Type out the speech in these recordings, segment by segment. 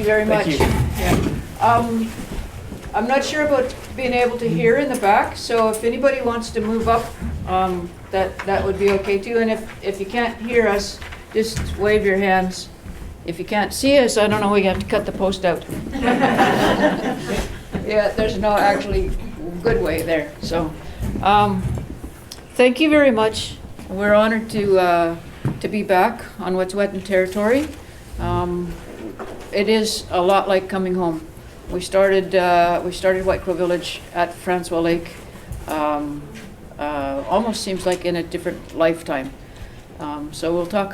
very much. Thank you. Yeah. I'm not sure about being able to hear in the back, so if anybody wants to move up, that would be okay too. And if you can't hear us, just wave your hands. If you can't see us, I don't know, we have to cut the post out. Yeah, there's no actually good way there. So, thank you very much. We're honored to be back on What's Wet'en territory. It is a lot like coming home. We started Whitecrow Village at Francois Lake. Almost seems like in a different lifetime. So we'll talk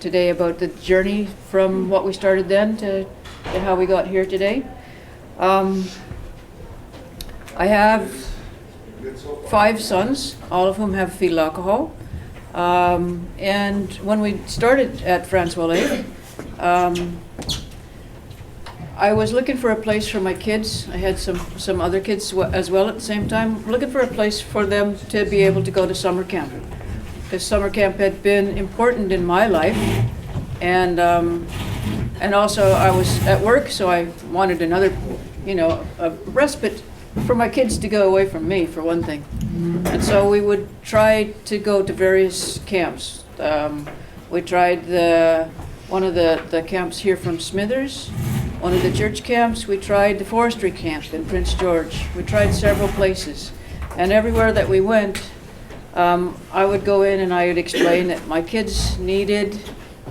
today about the journey from what we started then to how we got here today. I have 5 sons, all of whom have fetal alcohol. And when we started at Francois Lake, I was looking for a place for my kids. I had some other kids as well at the same time, looking for a place for them to be able to go to summer camp. Because summer camp had been important in my life, and also I was at work, so I wanted another, a respite for my kids to go away from me, for one thing. And so we would try to go to various camps. We tried one of the camps here from Smithers, one of the church camps. We tried the forestry camp in Prince George. We tried several places, and everywhere that we went, I would go in and I would explain that my kids needed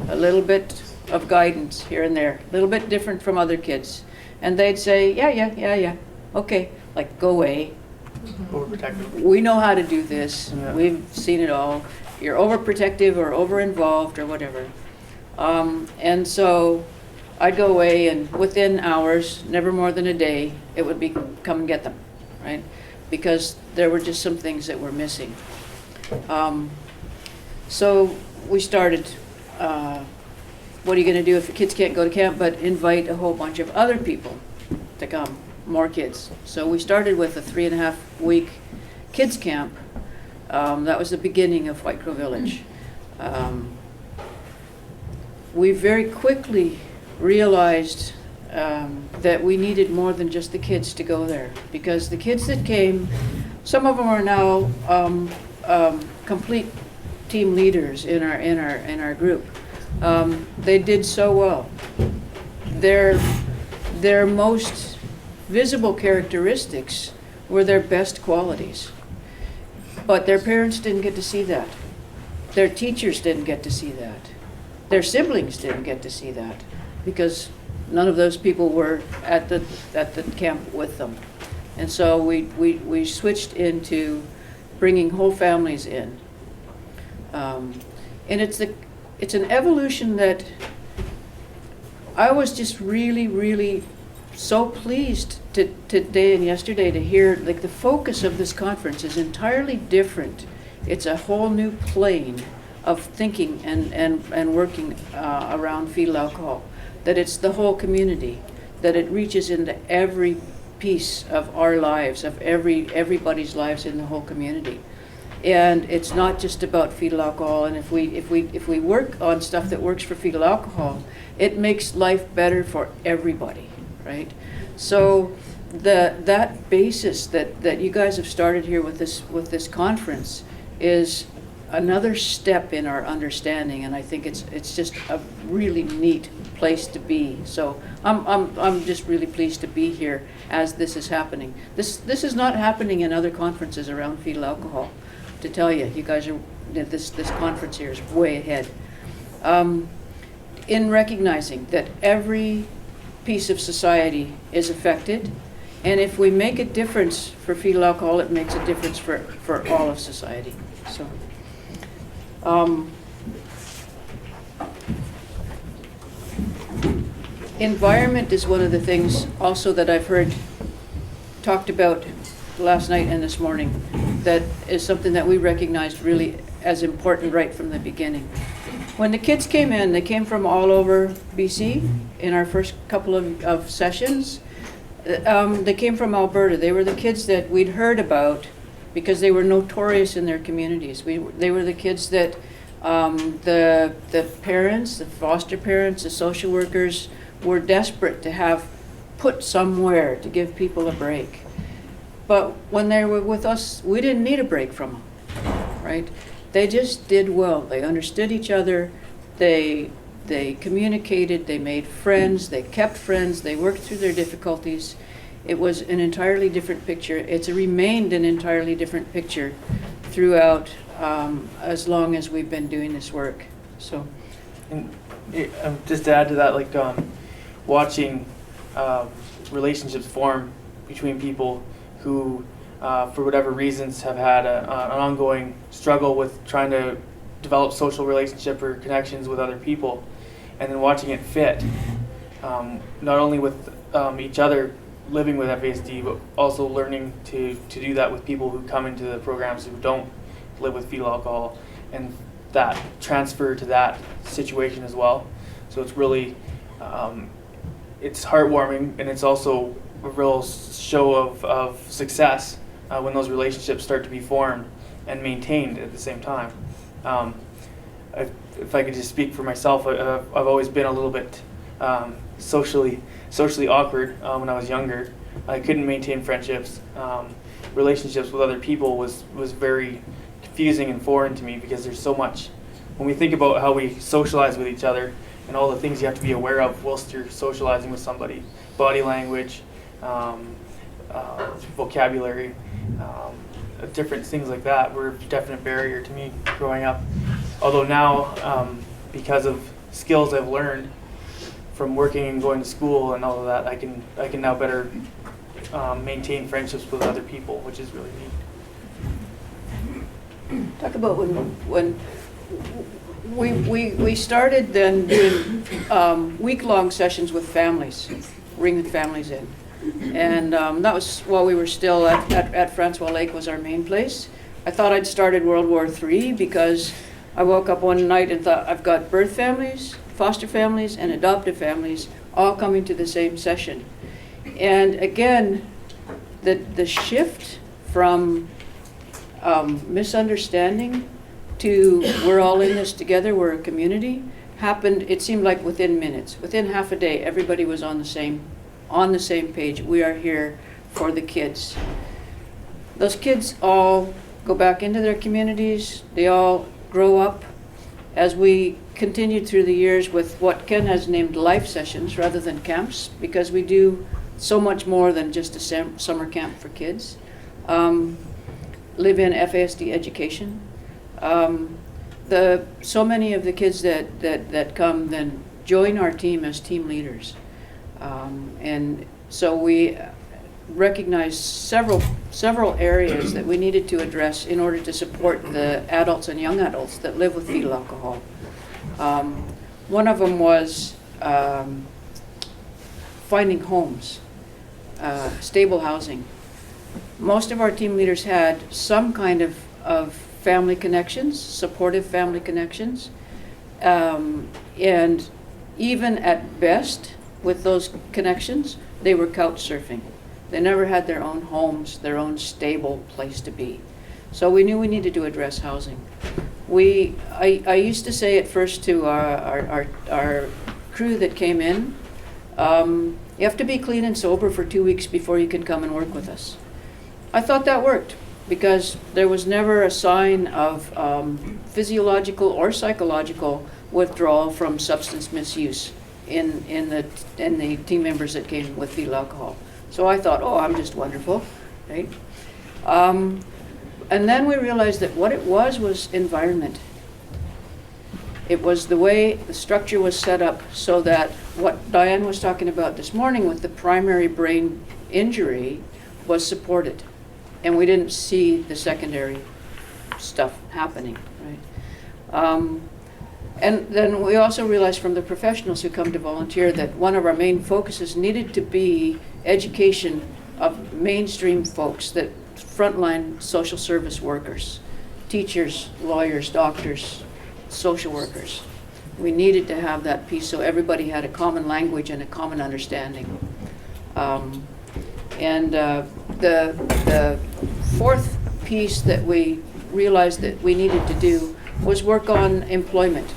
a little bit of guidance here and there, a little bit different from other kids. And they'd say, yeah, okay, like, go away. Overprotective. We know how to do this. Yeah. We've seen it all. You're overprotective or over-involved or whatever. And so I'd go away, and within hours, never more than a day, it would be come and get them, right? Because there were just some things that were missing. So we started, what are you going to do if the kids can't go to camp, but invite a whole bunch of other people to come, more kids. So we started with a 3.5-week kids camp. That was the beginning of Whitecrow Village. We very quickly realized that we needed more than just the kids to go there, because the kids that came, some of them are now complete team leaders in our group. They did so well. Their most visible characteristics were their best qualities, but their parents didn't get to see that. Their teachers didn't get to see that. Their siblings didn't get to see that, because none of those people were at the camp with them. And so we switched into bringing whole families in. And it's an evolution that I was just really so pleased today and yesterday to hear. Like, the focus of this conference is entirely different. It's a whole new plane of thinking and working around fetal alcohol. That it's the whole community, that it reaches into every piece of our lives, of everybody's lives in the whole community. And it's not just about fetal alcohol. And if we work on stuff that works for fetal alcohol, it makes life better for everybody, right? So that basis that you guys have started here with this conference is another step in our understanding, and I think it's just a really neat place to be. So I'm just really pleased to be here as this is happening. This is not happening in other conferences around fetal alcohol. To tell you, you guys are this conference here is way ahead. In recognizing that every piece of society is affected, and if we make a difference for fetal alcohol, it makes a difference for all of society. So. Environment is one of the things also that I've heard talked about last night and this morning, that is something that we recognized really as important right from the beginning. When the kids came in, they came from all over BC in our first couple of sessions. They came from Alberta. They were the kids that we'd heard about because they were notorious in their communities. They were the kids that the parents, the foster parents, the social workers were desperate to have put somewhere to give people a break. But when they were with us, we didn't need a break from them, right? They just did well. They understood each other. They communicated. They made friends. They kept friends. They worked through their difficulties. It was an entirely different picture. It's remained an entirely different picture throughout as long as we've been doing this work. So, And just to add to that, like watching relationships form between people who, for whatever reasons, have had an ongoing struggle with trying to develop social relationship or connections with other people, and then watching it fit, not only with each other living with FASD, but also learning to do that with people who come into the programs who don't live with fetal alcohol, and that transfer to that situation as well. So it's really, it's heartwarming, and it's also a real show of success when those relationships start to be formed and maintained at the same time. If I could just speak for myself, I've always been a little bit socially awkward when I was younger. I couldn't maintain friendships. Relationships with other people was very confusing and foreign to me, because there's so much. When we think about how we socialize with each other and all the things you have to be aware of whilst you're socializing with somebody, body language, vocabulary, different things like that were a definite barrier to me growing up. Although now, because of skills I've learned from working and going to school and all of that, I can now better maintain friendships with other people, which is really neat. talk about when we started then doing week-long sessions with families, bringing families in. And that was while we were still at Francois Lake was our main place. I thought I'd started World War III because I woke up one night and thought, I've got birth families, foster families, and adoptive families all coming to the same session. And again, the shift from misunderstanding to we're all in this together, we're a community, happened, it seemed like within minutes. Within half a day, everybody was on the same page. We are here for the kids. Those kids all go back into their communities. They all grow up. As we continued through the years with what Ken has named life sessions rather than camps, because we do so much more than just a summer camp for kids. Live in FASD education. So many of the kids that come then join our team as team leaders. And so we recognized several areas that we needed to address in order to support the adults and young adults that live with fetal alcohol. One of them was finding homes, stable housing. Most of our team leaders had some kind of family connections, supportive family connections, and even at best with those connections, they were couch surfing. They never had their own homes, their own stable place to be. So we knew we needed to address housing. I used to say at first to our crew that came in, you have to be clean and sober for 2 weeks before you can come and work with us. I thought that worked because there was never a sign of physiological or psychological withdrawal from substance misuse in the team members that came with fetal alcohol. So I thought, oh, I'm just wonderful, right? And then we realized that what it was environment. It was the way the structure was set up so that what Diane was talking about this morning with the primary brain injury was supported. And we didn't see the secondary stuff happening, right? And then we also realized from the professionals who come to volunteer that one of our main focuses needed to be education of mainstream folks, that frontline social service workers, teachers, lawyers, doctors, social workers. We needed to have that piece so everybody had a common language and a common understanding. The fourth piece that we realized that we needed to do was work on employment.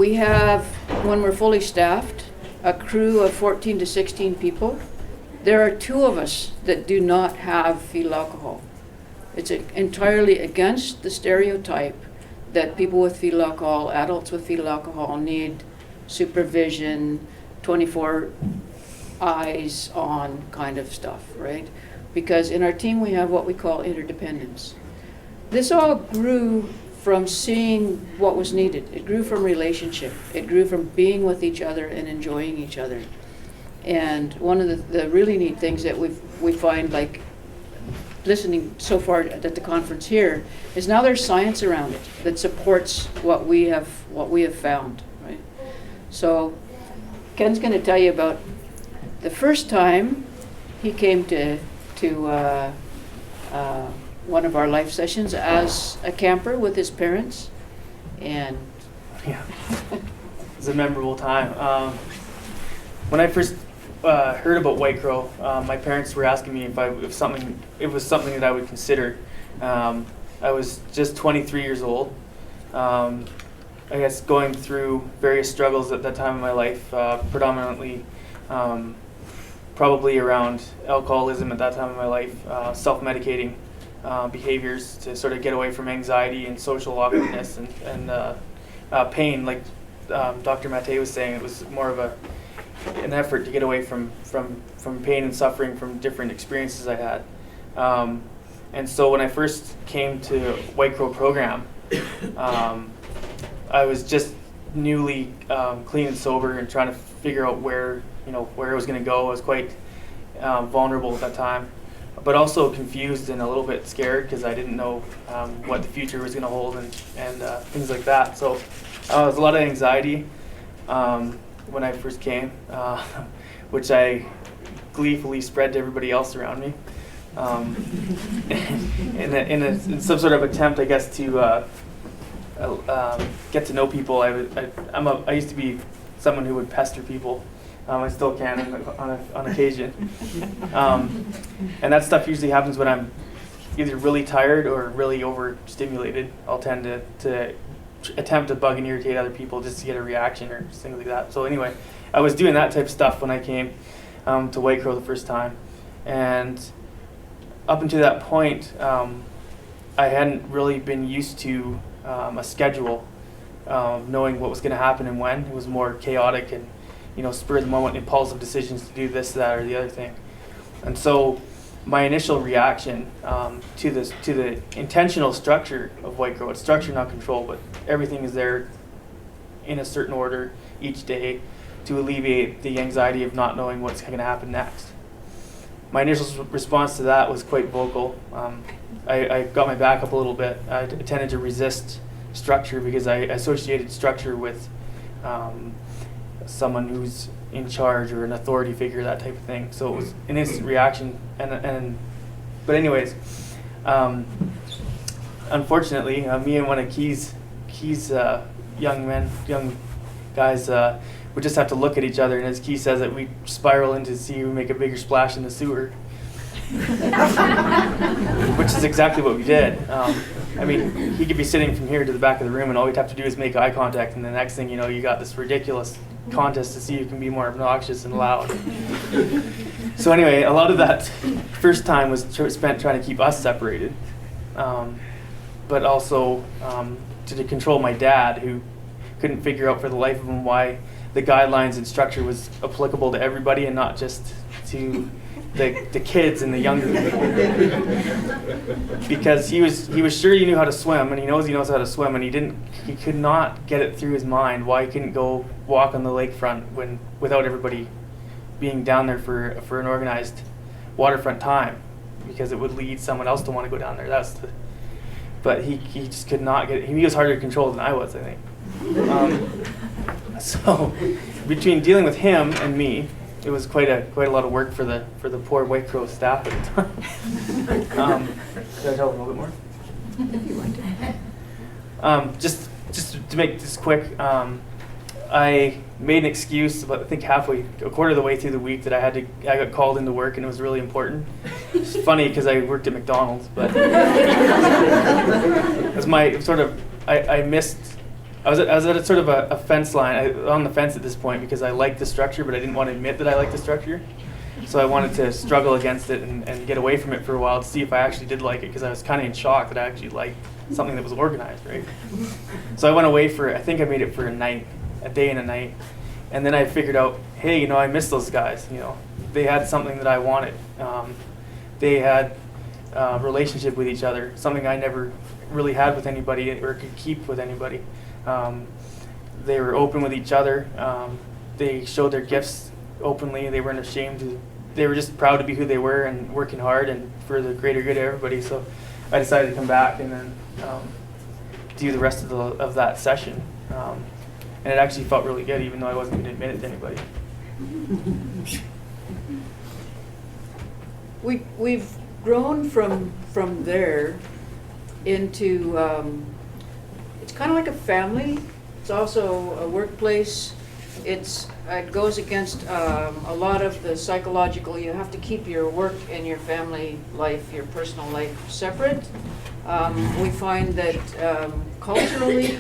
we have, when we're fully staffed, a crew of 14 to 16 people. There are 2 of us that do not have fetal alcohol. It's entirely against the stereotype that people with fetal alcohol, adults with fetal alcohol, need supervision, 24 eyes on kind of stuff, right? Because in our team we have what we call interdependence. This all grew from seeing what was needed. It grew from relationship. It grew from being with each other and enjoying each other. And one of the really neat things that we find, like listening so far at the conference here, is now there's science around it that supports what we have found, right? So Ken's going to tell you about the first time he came to one of our life sessions as a camper with his parents, and Yeah, it was a memorable time. When I first heard about Whitecrow, my parents were asking me if it was something that I would consider. I was just 23 years old. I guess going through various struggles at that time in my life, predominantly probably around alcoholism at that time in my life, self-medicating behaviors to sort of get away from anxiety and social awkwardness and pain. Like Dr. Matte was saying, it was more of an effort to get away from pain and suffering from different experiences I had. And so when I first came to Whitecrow program, I was just newly clean and sober and trying to figure out where I was going to go. I was quite vulnerable at that time, but also confused and a little bit scared because I didn't know what the future was going to hold and things like that. So there was a lot of anxiety when I first came, which I gleefully spread to everybody else around me in some sort of attempt, I guess, to get to know people. I used to be someone who would pester people. I still can on occasion. And that stuff usually happens when I'm either really tired or really overstimulated. I'll tend to attempt to bug and irritate other people just to get a reaction or things like that. So anyway, I was doing that type of stuff when I came to Whitecrow the first time. And up until that point, I hadn't really been used to a schedule, knowing what was going to happen and when. It was more chaotic and spur of the moment, impulsive decisions to do this, that, or the other thing. And so my initial reaction to the intentional structure of Whitecrow, it's structure, not control, but everything is there in a certain order each day to alleviate the anxiety of not knowing what's going to happen next. My initial response to that was quite vocal. I got my back up a little bit. I tended to resist structure because I associated structure with someone who's in charge or an authority figure, that type of thing. So it was an instant reaction. But anyways, unfortunately, me and one of Kee's young guys would just have to look at each other, and as Kee says it, we spiral into see who make a bigger splash in the sewer. Which is exactly what we did. He could be sitting from here to the back of the room, and all we'd have to do is make eye contact, and the next thing you know, you got this ridiculous contest to see who can be more obnoxious and loud. So anyway, a lot of that first time was spent trying to keep us separated, but also to control my dad, who couldn't figure out for the life of him why the guidelines and structure was applicable to everybody and not just to the kids and the younger people. Because he was sure he knew how to swim, and he knows how to swim, and he could not get it through his mind why he couldn't go walk on the lakefront without everybody being down there for an organized waterfront time, because it would lead someone else to want to go down there. But he just could not get it. He was harder to control than I was, I think. So between dealing with him and me, it was quite a lot of work for the poor Whitecrow staff at the time. Should I tell a little bit more? If you want to. Just to make this quick, I made an excuse about, I think a quarter of the way through the week, that I got called into work, and it was really important. It's funny because I worked at McDonald's, but it was my I missed I was at a sort of a fence line, on the fence at this point, because I liked the structure, but I didn't want to admit that I liked the structure. So I wanted to struggle against it and get away from it for a while to see if I actually did like it, because I was kind of in shock that I actually liked something that was organized, right? So I went away for, I think I made it for a day and a night. And then I figured out, hey, I miss those guys. They had something that I wanted. They had a relationship with each other, something I never really had with anybody or could keep with anybody. They were open with each other. They showed their gifts openly. They weren't ashamed. They were just proud to be who they were and working hard and for the greater good of everybody. So I decided to come back and then do the rest of that session. And it actually felt really good, even though I wasn't going to admit it to anybody. We've grown from there into, it's kind of like a family. It's also a workplace. It goes against a lot of the psychological, you have to keep your work and your family life, your personal life separate. We find that culturally,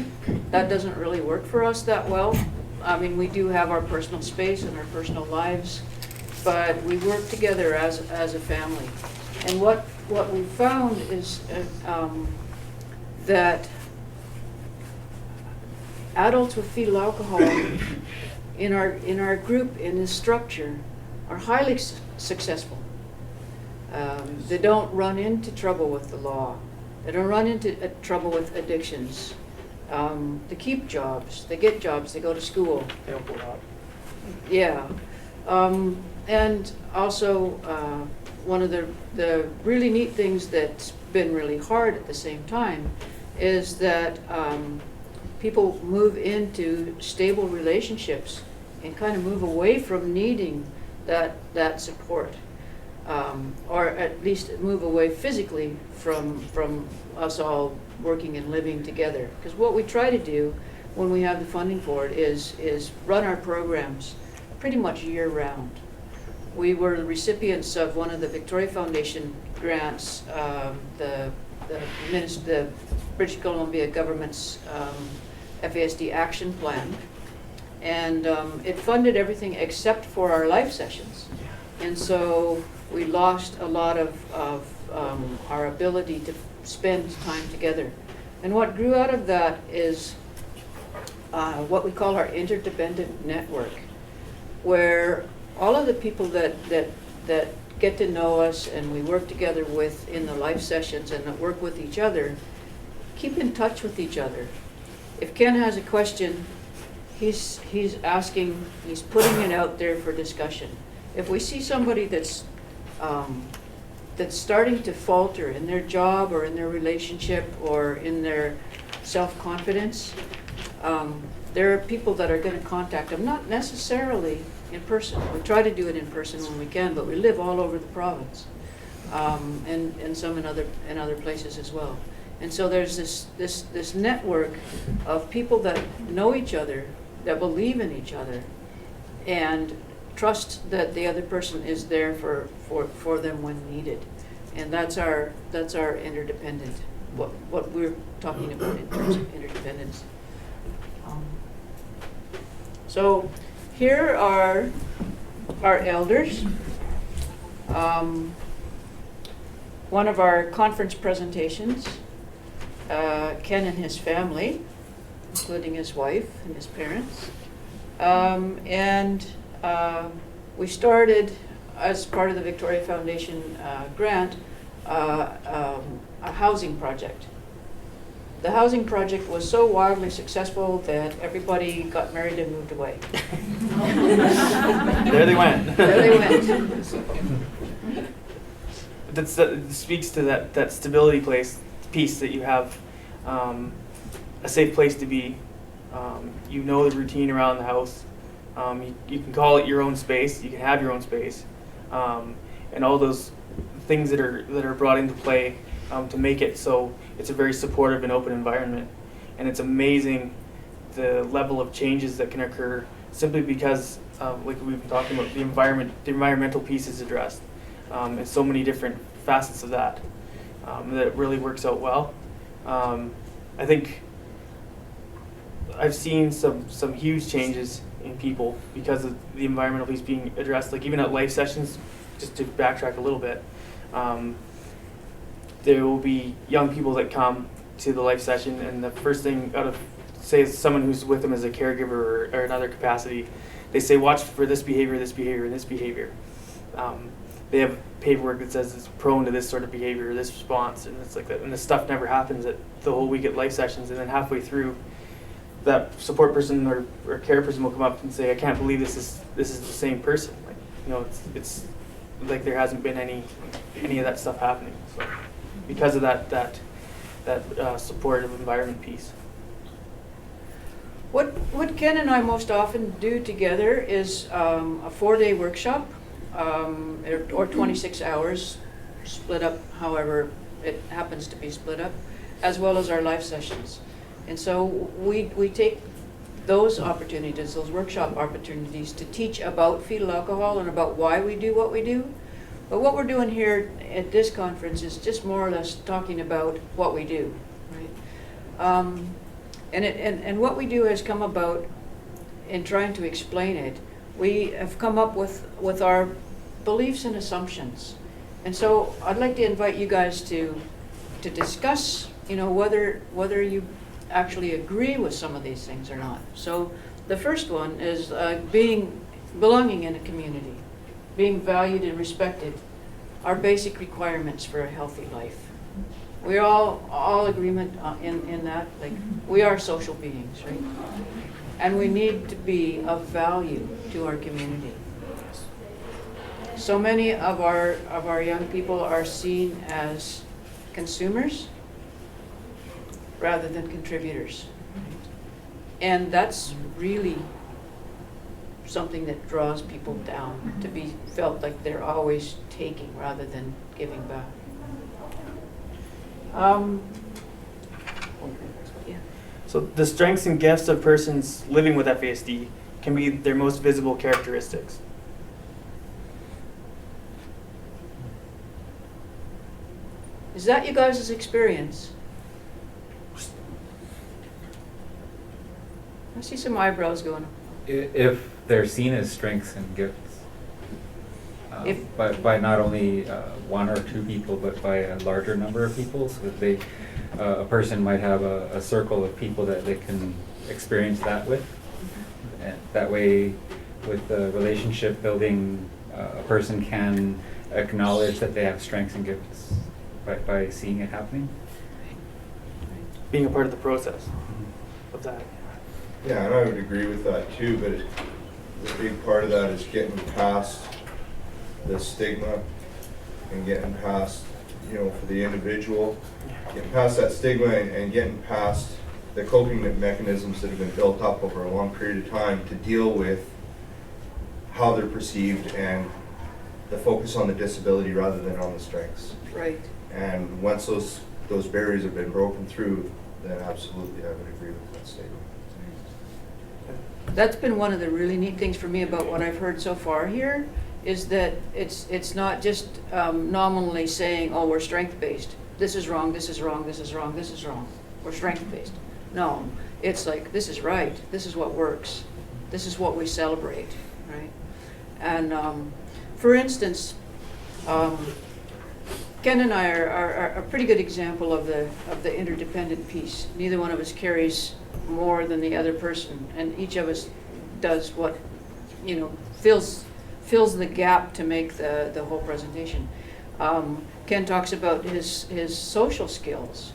that doesn't really work for us that well. I mean, we do have our personal space and our personal lives, but we work together as a family. And what we found is that adults with fetal alcohol in our group, in this structure, are highly successful. They don't run into trouble with the law. They don't run into trouble with addictions. They keep jobs. They get jobs. They go to school. They don't go out. Yeah. And also, one of the really neat things that's been really hard at the same time is that people move into stable relationships and kind of move away from needing that support, or at least move away physically from us all working and living together. Because what we try to do when we have the funding for it is run our programs pretty much year-round. We were the recipients of one of the Victoria Foundation grants, the British Columbia government's FASD action plan, and it funded everything except for our live sessions. And so we lost a lot of our ability to spend time together. And what grew out of that is what we call our interdependent network, where all of the people that get to know us and we work together with in the live sessions and that work with each other, keep in touch with each other. If Ken has a question, he's asking, he's putting it out there for discussion. If we see somebody that's starting to falter in their job or in their relationship or in their self-confidence, there are people that are going to contact them, not necessarily in person. We try to do it in person when we can, but we live all over the province, and some in other places as well. And so there's this network of people that know each other, that believe in each other, and trust that the other person is there for them when needed. And that's our interdependent, what we're talking about in terms of interdependence. So here are our elders. One of our conference presentations, Ken and his family, including his wife and his parents. We started, as part of the Victoria Foundation grant, a housing project. The housing project was so wildly successful that everybody got married and moved away. There they went. There they went. That speaks to that stability piece that you have, a safe place to be. You know the routine around the house. You can call it your own space. You can have your own space, and all those things that are brought into play to make it so it's a very supportive and open environment. And it's amazing the level of changes that can occur simply because, like we've been talking about, the environmental piece is addressed, and so many different facets of that that it really works out well. I think I've seen some huge changes in people because of the environmental piece being addressed. Like even at life sessions, just to backtrack a little bit, there will be young people that come to the life session, and the first thing out of, say, someone who's with them as a caregiver or another capacity, they say, watch for this behavior, this behavior, and this behavior. They have paperwork that says it's prone to this sort of behavior or this response, and it's like that. And this stuff never happens at the whole week at life sessions, and then halfway through, that support person or care person will come up and say, I can't believe this is the same person. Like, you know, it's like there hasn't been any of that stuff happening. So because of that supportive environment piece. What Ken and I most often do together is a 4-day workshop, or 26 hours, split up however it happens to be split up, as well as our live sessions. And so we take those opportunities, those workshop opportunities, to teach about fetal alcohol and about why we do what we do. But what we're doing here at this conference is just more or less talking about what we do, right? And what we do has come about in trying to explain it. We have come up with our beliefs and assumptions. And so I'd like to invite you guys to discuss, you know, whether you actually agree with some of these things or not. So the first one is belonging in a community, being valued and respected, are basic requirements for a healthy life. We're all agreement in that. Like, we are social beings, right? And we need to be of value to our community. So many of our young people are seen as consumers rather than contributors. And that's really something that draws people down, to be felt like they're always taking rather than giving back. Yeah. So the strengths and gifts of persons living with FASD can be their most visible characteristics. Is that you guys' experience? I see some eyebrows going up. If they're seen as strengths and gifts, by not only one or two people, but by a larger number of people, so that a person might have a circle of people that they can experience that with. And that way, with the relationship building, a person can acknowledge that they have strengths and gifts by seeing it happening. Being a part of the process of that. Yeah, and I would agree with that too, but the big part of that is getting past the stigma and getting past, you know, for the individual, getting past that stigma and getting past the coping mechanisms that have been built up over a long period of time to deal with how they're perceived and the focus on the disability rather than on the strengths. Right. And once those barriers have been broken through, then absolutely I would agree with that statement. That's been one of the really neat things for me about what I've heard so far here, is that it's not just nominally saying, oh, we're strength-based. This is wrong, this is wrong, this is wrong, this is wrong. We're strength-based. No, it's like, this is right, this is what works. This is what we celebrate, right? And for instance, Ken and I are a pretty good example of the interdependent piece. Neither one of us carries more than the other person, and each of us does what, you know, fills the gap to make the whole presentation. Ken talks about his social skills,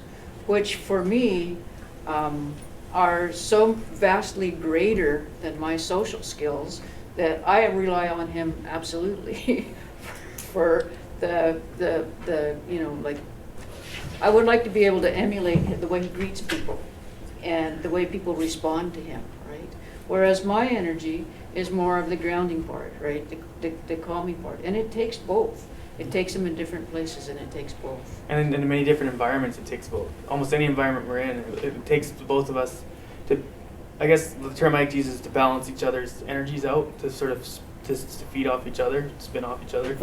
which for me are so vastly greater than my social skills that I rely on him absolutely for the you know, like, I would like to be able to emulate the way he greets people and the way people respond to him, right? Whereas my energy is more of the grounding part, right? The calming part. And it takes both. It takes them in different places, and it takes both. And in many different environments, it takes both. Almost any environment we're in, it takes both of us to, I guess the term I like to use is to balance each other's energies out, to sort of to feed off each other, spin off each other.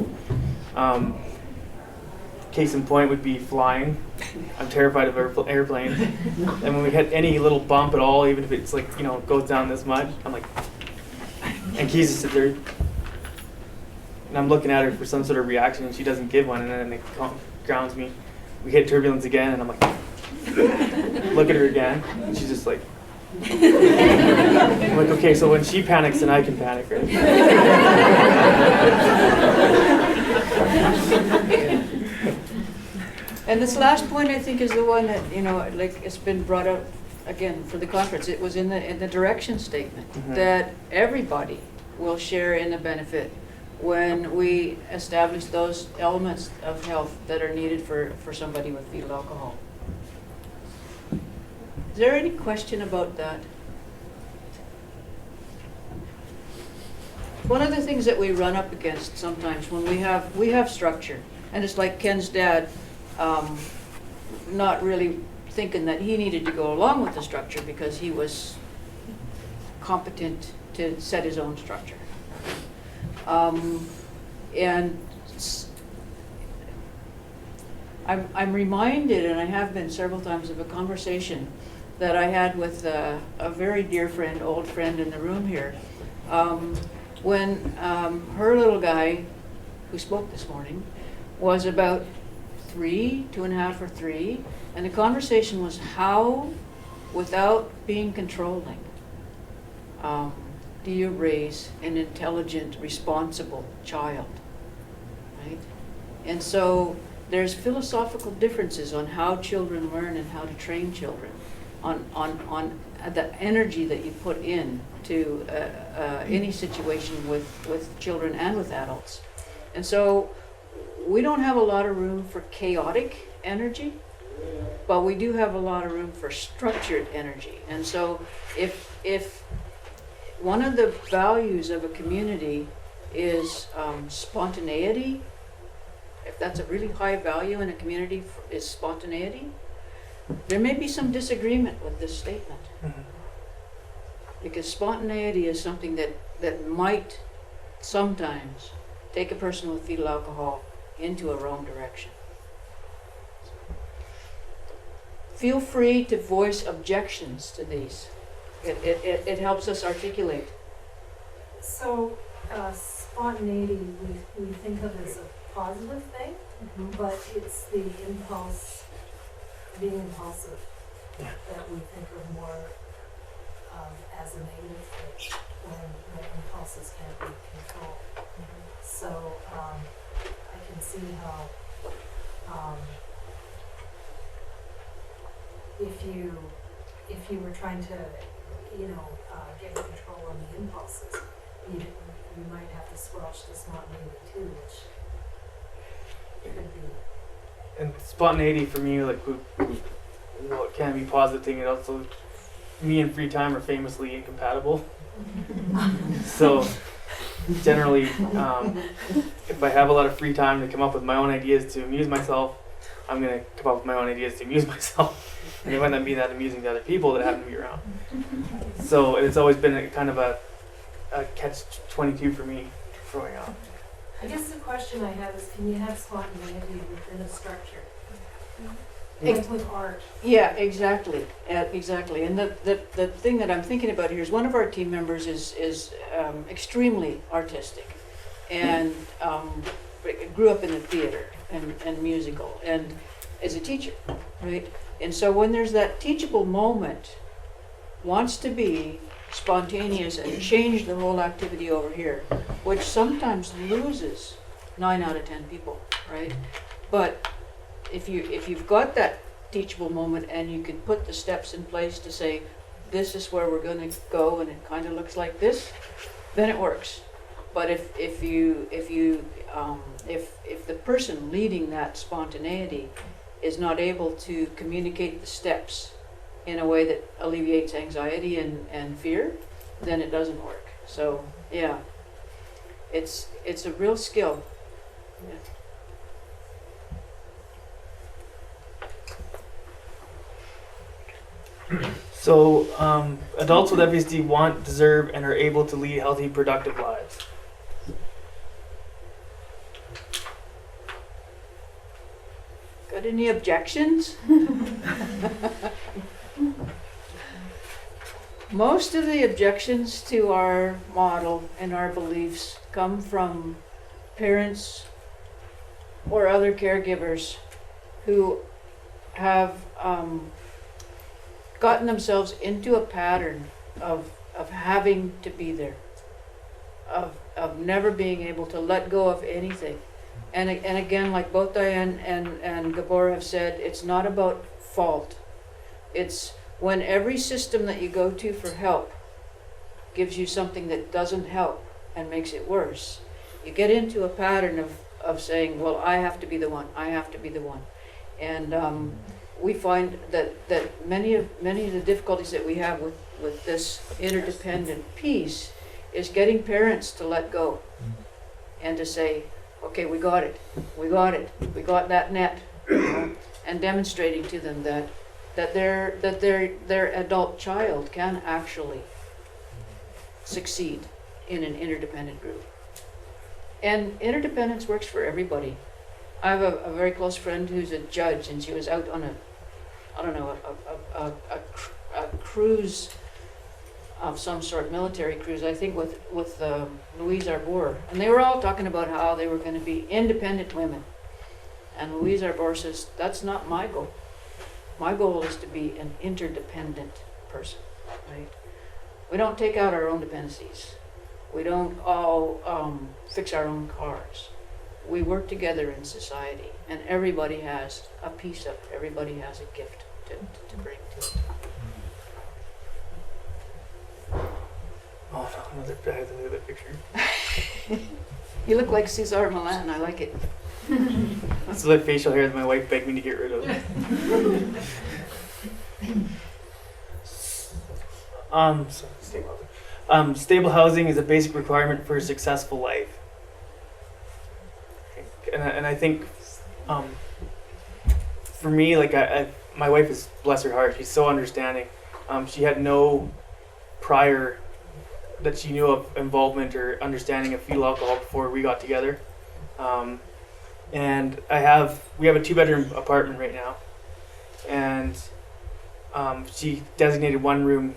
case in point would be flying. I'm terrified of airplanes. And when we hit any little bump at all, even if it's like, you know, goes down this much, I'm like, and Kee's just sit there. And I'm looking at her for some sort of reaction, and she doesn't give one, and then it grounds me. We hit turbulence again, and I'm like, look at her again, and she's just like, I'm like, okay, so when she panics, then I can panic, right? And this last point, I think, is the one that, you know, like it's been brought up again for the conference. It was in the direction statement that everybody will share in the benefit when we establish those elements of health that are needed for somebody with fetal alcohol. Is there any question about that? One of the things that we run up against sometimes when we have structure, and it's like Ken's dad not really thinking that he needed to go along with the structure because he was competent to set his own structure. And I'm reminded, and I have been several times, of a conversation that I had with a very dear friend, old friend in the room here, when her little guy, who spoke this morning, was about 2.5 or 3, and the conversation was how, without being controlling, do you raise an intelligent, responsible child, right? And so there's philosophical differences on how children learn and how to train children, on the energy that you put in to any situation with children and with adults. And so we don't have a lot of room for chaotic energy, but we do have a lot of room for structured energy. And so if one of the values of a community is spontaneity, if that's a really high value in a community, is spontaneity, there may be some disagreement with this statement. Because spontaneity is something that might sometimes take a person with fetal alcohol into a wrong direction. Feel free to voice objections to these. It helps us articulate. So spontaneity we think of as a positive thing, but it's the impulse, being impulsive, that we think of more as a negative thing when the impulses can't be controlled. So I can see how if you were trying to get control on the impulses, you might have to squelch the spontaneity too, which could be. And spontaneity for me, like, well, it can be positive thing, and also me and free time are famously incompatible. So generally, if I have a lot of free time to come up with my own ideas to amuse myself, I'm going to come up with my own ideas to amuse myself. And it might not be that amusing to other people that happen to be around. So it's always been a kind of a catch-22 for me growing up. I guess the question I have is, can you have spontaneity within a structure? Ex- Like with art. Yeah, exactly, exactly. And the thing that I'm thinking about here is one of our team members is extremely artistic, and grew up in the theater and musical, and is a teacher, right? And so when there's that teachable moment, wants to be spontaneous and change the whole activity over here, which sometimes loses 9 out of 10 people, right? But if you've got that teachable moment and you can put the steps in place to say, this is where we're going to go and it kind of looks like this, then it works. But if the person leading that spontaneity is not able to communicate the steps in a way that alleviates anxiety and fear, then it doesn't work. So yeah, it's a real skill. Yeah. So adults with FSD want, deserve, and are able to lead healthy, productive lives. any objections? Most of the objections to our model and our beliefs come from parents or other caregivers who have gotten themselves into a pattern of having to be there, of never being able to let go of anything. And again, like both Diane and Gabor have said, it's not about fault. It's when every system that you go to for help gives you something that doesn't help and makes it worse, you get into a pattern of saying, well, I have to be the one, I have to be the one. And we find that many of the difficulties that we have with this interdependent piece is getting parents to let go and to say, okay, we got it, we got that net, you know, and demonstrating to them that their adult child can actually succeed in an interdependent group. And interdependence works for everybody. I have a very close friend who's a judge, and she was out on a cruise of some sort, military cruise, I think with Louise Arbour. And they were all talking about how they were going to be independent women. And Louise Arbour says, that's not my goal. My goal is to be an interdependent person, right? We don't take out our own dependencies. We don't all fix our own cars. We work together in society, and everybody has a piece of it. Everybody has a gift to bring to it. Oh, no, another bad look at that picture. You look like Cesar Millan. I like it. That's the facial hair that my wife begged me to get rid of. Stable housing is a basic requirement for a successful life. And I think, for me, like my wife is, bless her heart, she's so understanding. She had no prior that she knew of involvement or understanding of fetal alcohol before we got together. And we have a 2-bedroom apartment right now, and she designated one room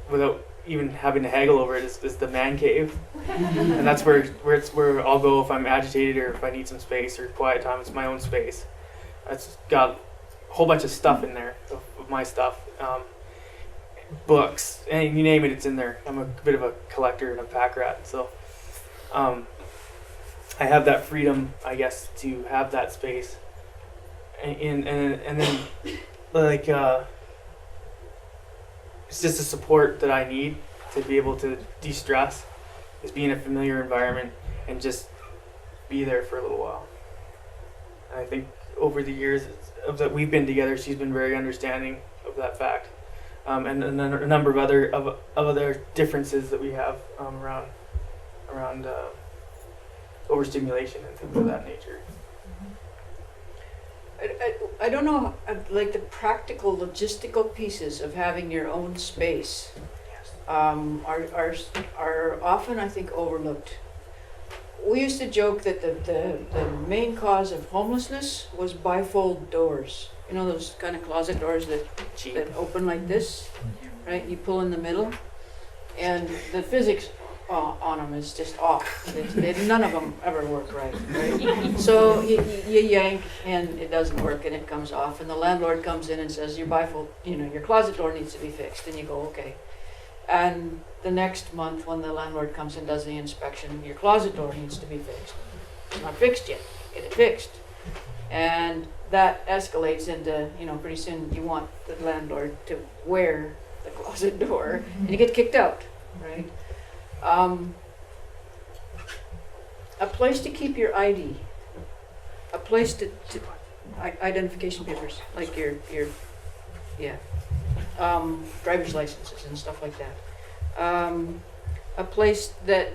without even having to haggle over it is the man cave, and that's where I'll go if I'm agitated or if I need some space or quiet time. It's my own space. It's got a whole bunch of stuff in there of my stuff, books, and you name it, it's in there. I'm a bit of a collector and a pack rat, so I have that freedom, I guess, to have that space, and then like it's just a support that I need to be able to de-stress, is be in a familiar environment and just be there for a little while. And I think over the years that we've been together, she's been very understanding of that fact, and a number of other differences that we have around overstimulation and things of that nature. I don't know, like the practical logistical pieces of having your own space are often, I think, overlooked. We used to joke that the main cause of homelessness was bifold doors. You know, those kind of closet doors that open like this, right? You pull in the middle, and the physics on them is just off. None of them ever work right? So you yank and it doesn't work and it comes off, and the landlord comes in and says your bifold, your closet door needs to be fixed, and you go, okay. And the next month when the landlord comes and does the inspection, your closet door needs to be fixed. It's not fixed yet. Get it fixed. And that escalates into, pretty soon you want the landlord to wear the closet door and you get kicked out, right? A place to keep your ID, a place to identification papers, like your driver's licenses and stuff like that. A place that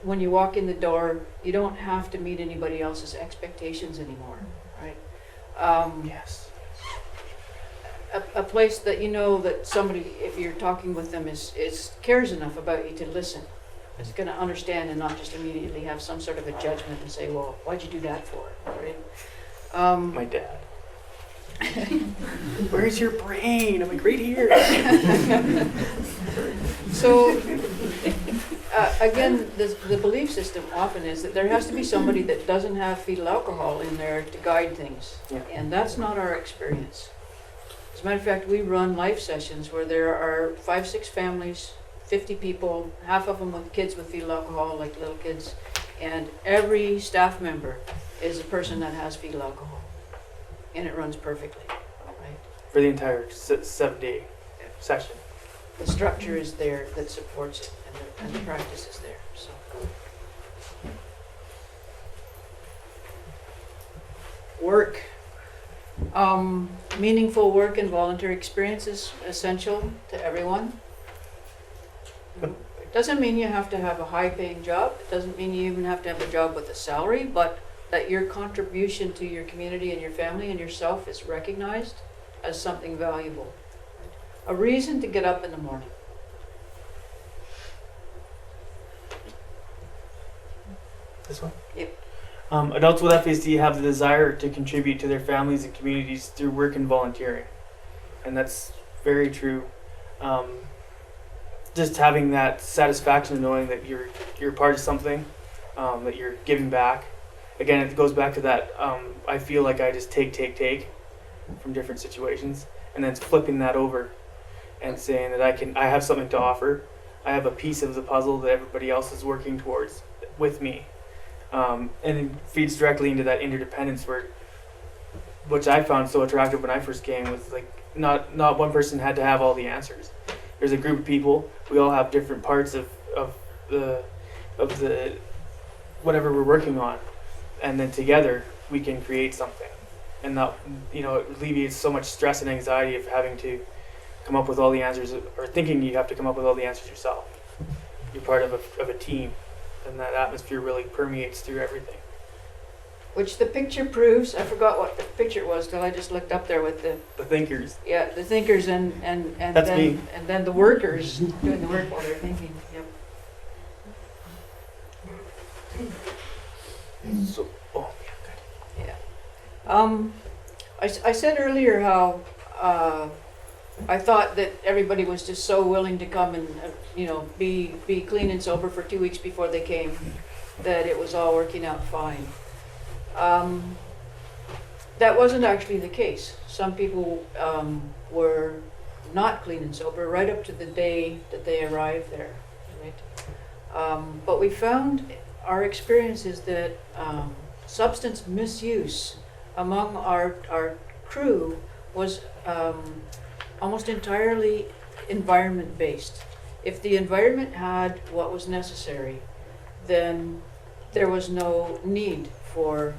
when you walk in the door, you don't have to meet anybody else's expectations anymore, right? Yes. A place that that somebody, if you're talking with them, is cares enough about you to listen. Is going to understand and not just immediately have some sort of a judgment and say, well, why'd you do that for? Right? My dad. Where's your brain? I'm like, right here. So, again, the belief system often is that there has to be somebody that doesn't have fetal alcohol in there to guide things. Yeah. And that's not our experience. As a matter of fact, we run life sessions where there are 5-6 families, 50 people, half of them with kids with fetal alcohol, like little kids, and every staff member is a person that has fetal alcohol. And it runs perfectly, right? For the entire 7-day session. The structure is there that supports it, and the practice is there, so. Work. Meaningful work and voluntary experience is essential to everyone. It doesn't mean you have to have a high-paying job. It doesn't mean you even have to have a job with a salary, but that your contribution to your community and your family and yourself is recognized as something valuable. A reason to get up in the morning. This one? Yep. Adults with FASD have the desire to contribute to their families and communities through work and volunteering. And that's very true. Just having that satisfaction of knowing that you're part of something, that you're giving back. Again, it goes back to that, I feel like I just take from different situations, and then flipping that over and saying that I have something to offer. I have a piece of the puzzle that everybody else is working towards with me. And it feeds directly into that interdependence which I found so attractive when I first came, was like not one person had to have all the answers. There's a group of people, we all have different parts of the whatever we're working on, and then together we can create something. And that, it alleviates so much stress and anxiety of having to come up with all the answers, or thinking you have to come up with all the answers yourself. You're part of a team, and that atmosphere really permeates through everything. Which the picture proves. I forgot what the picture was till I just looked up there with the thinkers. Yeah, the thinkers and That's then me. and then the workers doing the work while they're thinking. Yep. So, I said earlier how I thought that everybody was just so willing to come and be clean and sober for 2 weeks before they came, that it was all working out fine. That wasn't actually the case. Some people were not clean and sober right up to the day that they arrived there. Right? But we found our experience is that substance misuse among our crew was almost entirely environment-based. If the environment had what was necessary, then there was no need for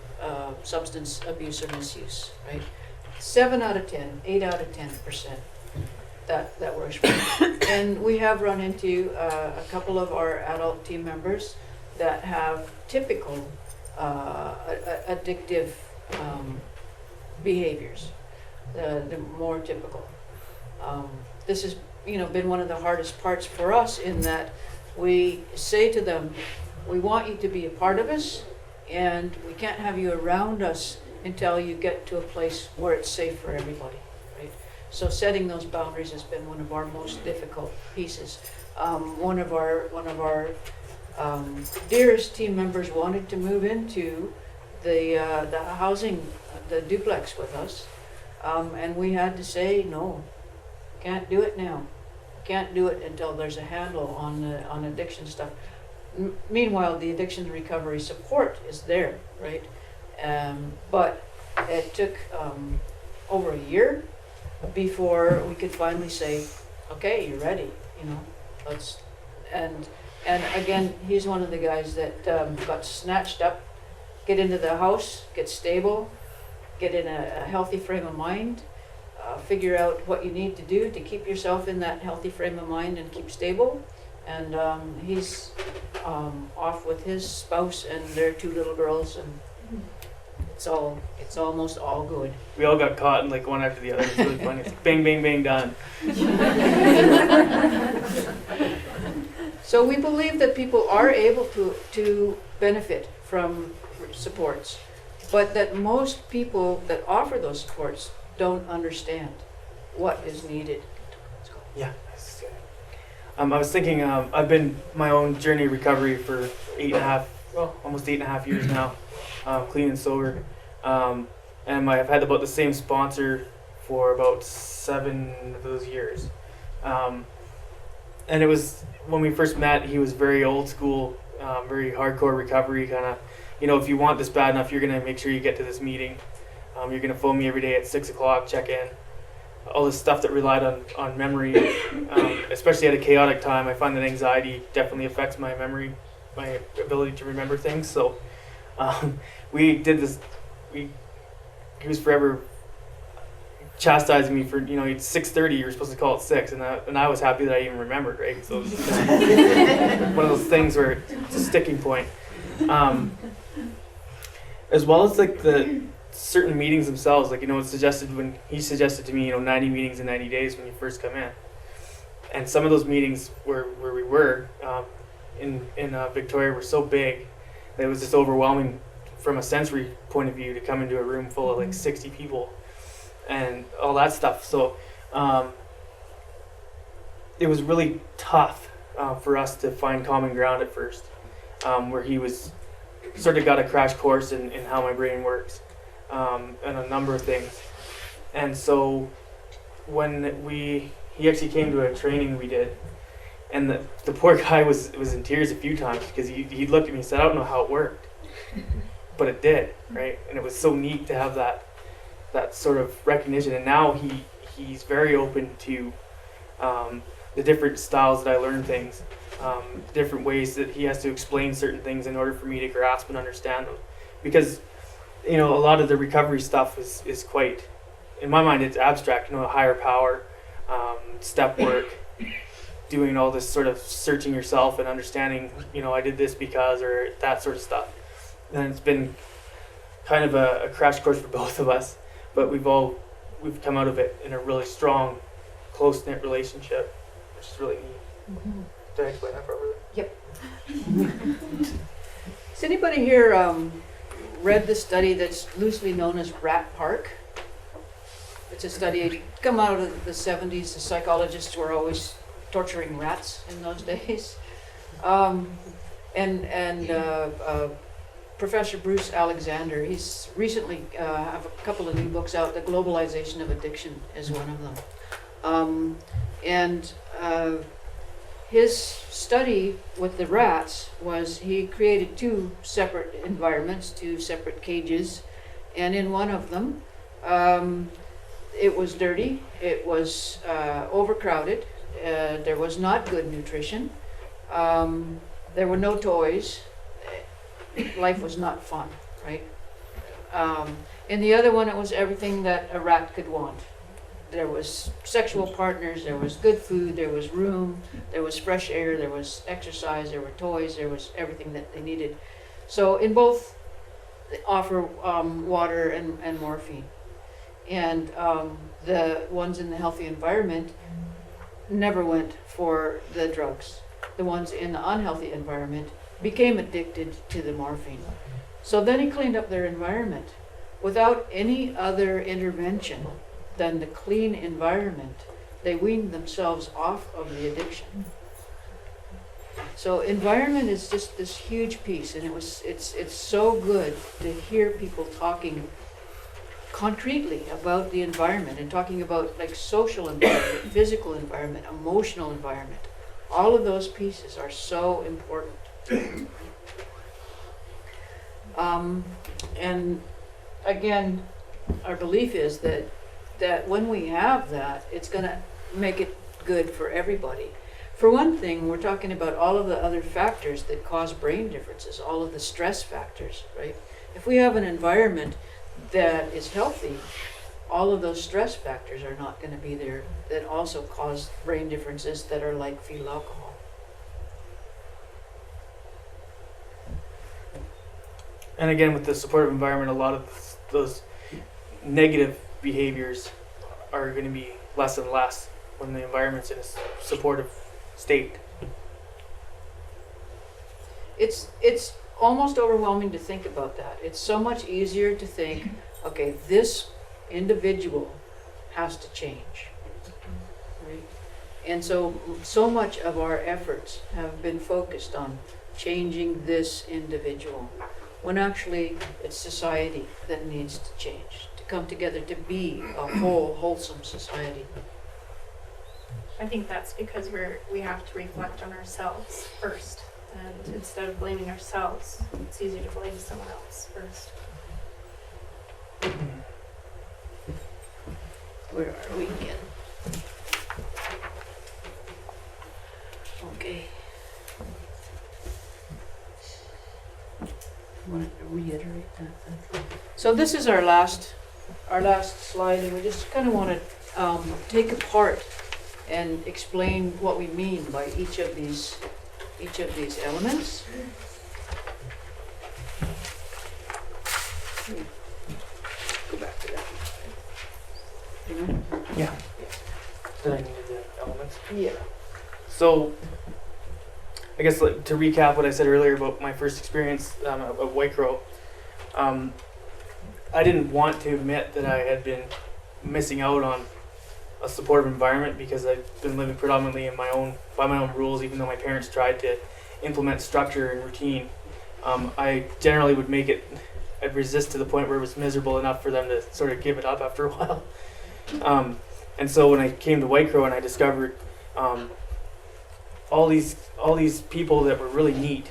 substance abuse or misuse, right? 7 out of 10, 8 out of 10%. That works for me. And we have run into a couple of our adult team members that have typical addictive behaviors, the more typical. This has been one of the hardest parts for us, in that we say to them, we want you to be a part of us, and we can't have you around us until you get to a place where it's safe for everybody, right? So setting those boundaries has been one of our most difficult pieces. One of our dearest team members wanted to move into the housing, the duplex with us, and we had to say, no, can't do it now. Can't do it until there's a handle on addiction stuff. Meanwhile, the addiction recovery support is there, right? But it took over a year before we could finally say, okay, you're ready, let's, and again, he's one of the guys that got snatched up, get into the house, get stable, get in a healthy frame of mind, figure out what you need to do to keep yourself in that healthy frame of mind and keep stable. And he's off with his spouse and their 2 little girls, and it's almost all good. We all got caught in one after the other. It's really funny. It's bang, bang, bang, done. So we believe that people are able to benefit from supports, but that most people that offer those supports don't understand what is needed. Yeah. I was thinking, I've been my own journey of recovery for almost 8.5 years now, clean and sober. And I've had about the same sponsor for about 7 of those years. And it was, when we first met, he was very old school, very hardcore recovery kind of, if you want this bad enough, you're going to make sure you get to this meeting. You're going to phone me every day at 6 o'clock, check in. All this stuff that relied on memory, especially at a chaotic time. I find that anxiety definitely affects my memory, my ability to remember things. So we did this. He was forever chastising me for, it's 6:30. You're supposed to call it 6, and I was happy that I even remembered, right? So it was just one of those things where it's a sticking point. As well as like the certain meetings themselves, like it's suggested when he suggested to me 90 meetings in 90 days when you first come in, and some of those meetings where we were in Victoria were so big that it was just overwhelming from a sensory point of view to come into a room full of like 60 people and all that stuff. So it was really tough for us to find common ground at first, where he was sort of got a crash course in how my brain works. And a number of things. And so when he actually came to a training we did, and the poor guy was in tears a few times because he looked at me and said, I don't know how it worked, but it did, right? And it was so neat to have that sort of recognition. And now he's very open to the different styles that I learn things, different ways that he has to explain certain things in order for me to grasp and understand them. Because a lot of the recovery stuff is quite, in my mind, it's abstract. A higher power, step work, doing all this sort of searching yourself and understanding. I did this because, or that sort of stuff. And it's been kind of a crash course for both of us. But we've come out of it in a really strong, close knit relationship, which is really neat. Mm-hmm. Did I explain that properly? Yep. Has anybody here read the study that's loosely known as Rat Park? It's a study come out of the 70s. The psychologists were always torturing rats in those days. Professor Bruce Alexander, he's recently have a couple of new books out. The Globalization of Addiction is one of them. His study with the rats was he created 2 separate environments, 2 separate cages, and in one of them, it was dirty, it was overcrowded, there was not good nutrition, there were no toys, life was not fun, right? In the other one, it was everything that a rat could want. There was sexual partners, there was good food, there was room, there was fresh air, there was exercise, there were toys, there was everything that they needed. So in both, they offer water and morphine. And the ones in the healthy environment never went for the drugs. The ones in the unhealthy environment became addicted to the morphine. So then he cleaned up their environment without any other intervention than the clean environment. They weaned themselves off of the addiction. So environment is just this huge piece, and it's so good to hear people talking concretely about the environment and talking about like social environment, physical environment, emotional environment. All of those pieces are so important. And again, our belief is that when we have that, it's going to make it good for everybody. For one thing, we're talking about all of the other factors that cause brain differences, all of the stress factors, right? If we have an environment that is healthy, all of those stress factors are not going to be there that also cause brain differences that are like fetal alcohol. And again, with the supportive environment, a lot of those negative behaviors are going to be less and less when the environment's in a supportive state. It's almost overwhelming to think about that. It's so much easier to think, okay, this individual has to change. Right? And so much of our efforts have been focused on changing this individual, when actually it's society that needs to change, to come together to be a whole, wholesome society. I think that's because we have to reflect on ourselves first, and instead of blaming ourselves, it's easier to blame someone else first. Where are we again? Okay. Want to reiterate that? So this is our last slide, and we just kind of want to take apart and explain what we mean by each of these elements. Go back to that. Yeah. Then I needed the elements. Yeah. So, I guess like, to recap what I said earlier about my first experience at Whitecrow, I didn't want to admit that I had been missing out on a supportive environment because I've been living predominantly by my own rules, even though my parents tried to implement structure and routine. I generally would I'd resist to the point where it was miserable enough for them to sort of give it up after a while. And so when I came to Whitecrow and I discovered all these people that were really neat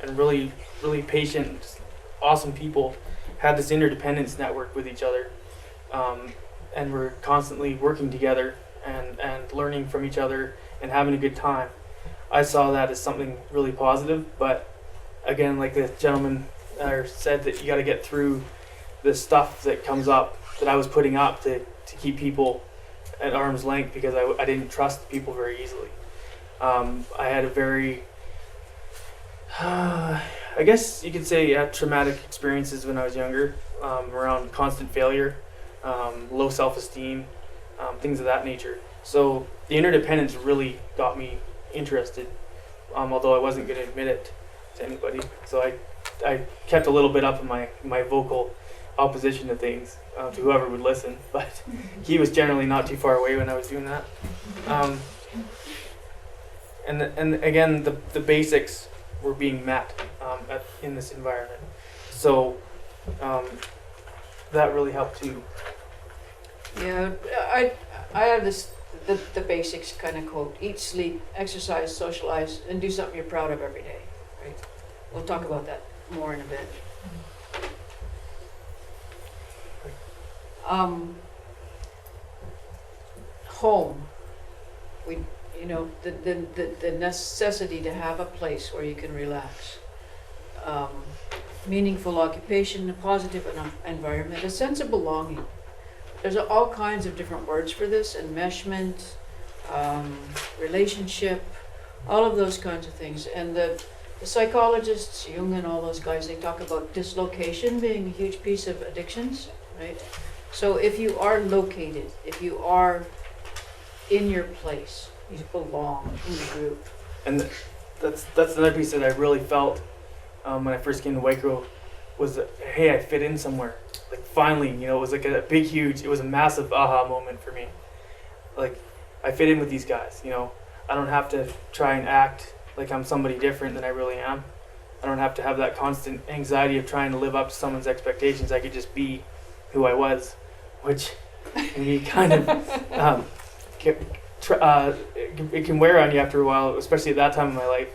and really, really patient, just awesome people, had this interdependence network with each other, and were constantly working together and learning from each other and having a good time. I saw that as something really positive, but again, like the gentleman said, that you got to get through the stuff that comes up that I was putting up to keep people at arm's length, because I didn't trust people very easily. I had a very, I guess you could say, traumatic experiences when I was younger, around constant failure, low self-esteem, things of that nature. So the interdependence really got me interested, although I wasn't going to admit it to anybody. So I kept a little bit up in my vocal opposition to things, to whoever would listen, but he was generally not too far away when I was doing that. And again, the basics were being met in this environment. So that really helped too. Yeah, I have the basics kind of quote: eat, sleep, exercise, socialize, and do something you're proud of every day. Right? We'll talk about that more in a bit. Home. The necessity to have a place where you can relax. Meaningful occupation, a positive environment, a sense of belonging. There's all kinds of different words for this: enmeshment, relationship, all of those kinds of things. And the psychologists, Jung and all those guys, they talk about dislocation being a huge piece of addictions, right? So if you are located, if you are in your place, you belong in the group. And that's another piece that I really felt when I first came to Whitecrow, was that, hey, I fit in somewhere. Like finally, it was like it was a massive aha moment for me. Like, I fit in with these guys, I don't have to try and act like I'm somebody different than I really am. I don't have to have that constant anxiety of trying to live up to someone's expectations. I could just be who I was, which can be kind of, it can wear on you after a while, especially at that time in my life.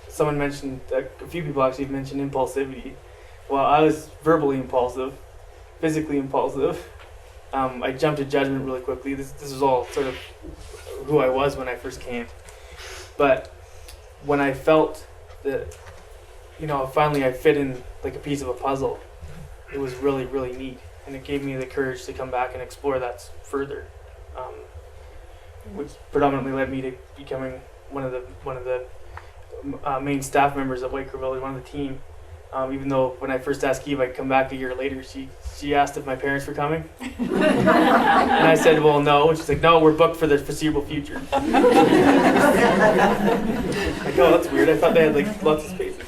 Someone mentioned, a few people actually mentioned impulsivity. Well, I was verbally impulsive, physically impulsive. I jumped to judgment really quickly. This was all sort of who I was when I first came. But when I felt that, finally I fit in like a piece of a puzzle, it was really, really neat. And it gave me the courage to come back and explore that further, which predominantly led me to becoming one of the main staff members at Whitecrow Village, one of the team. Even though when I first asked Kee if I'd come back a year later, she asked if my parents were coming. And I said, well, no. And she's like, no, we're booked for the foreseeable future. Like, oh, that's weird. I thought they had like lots of spaces.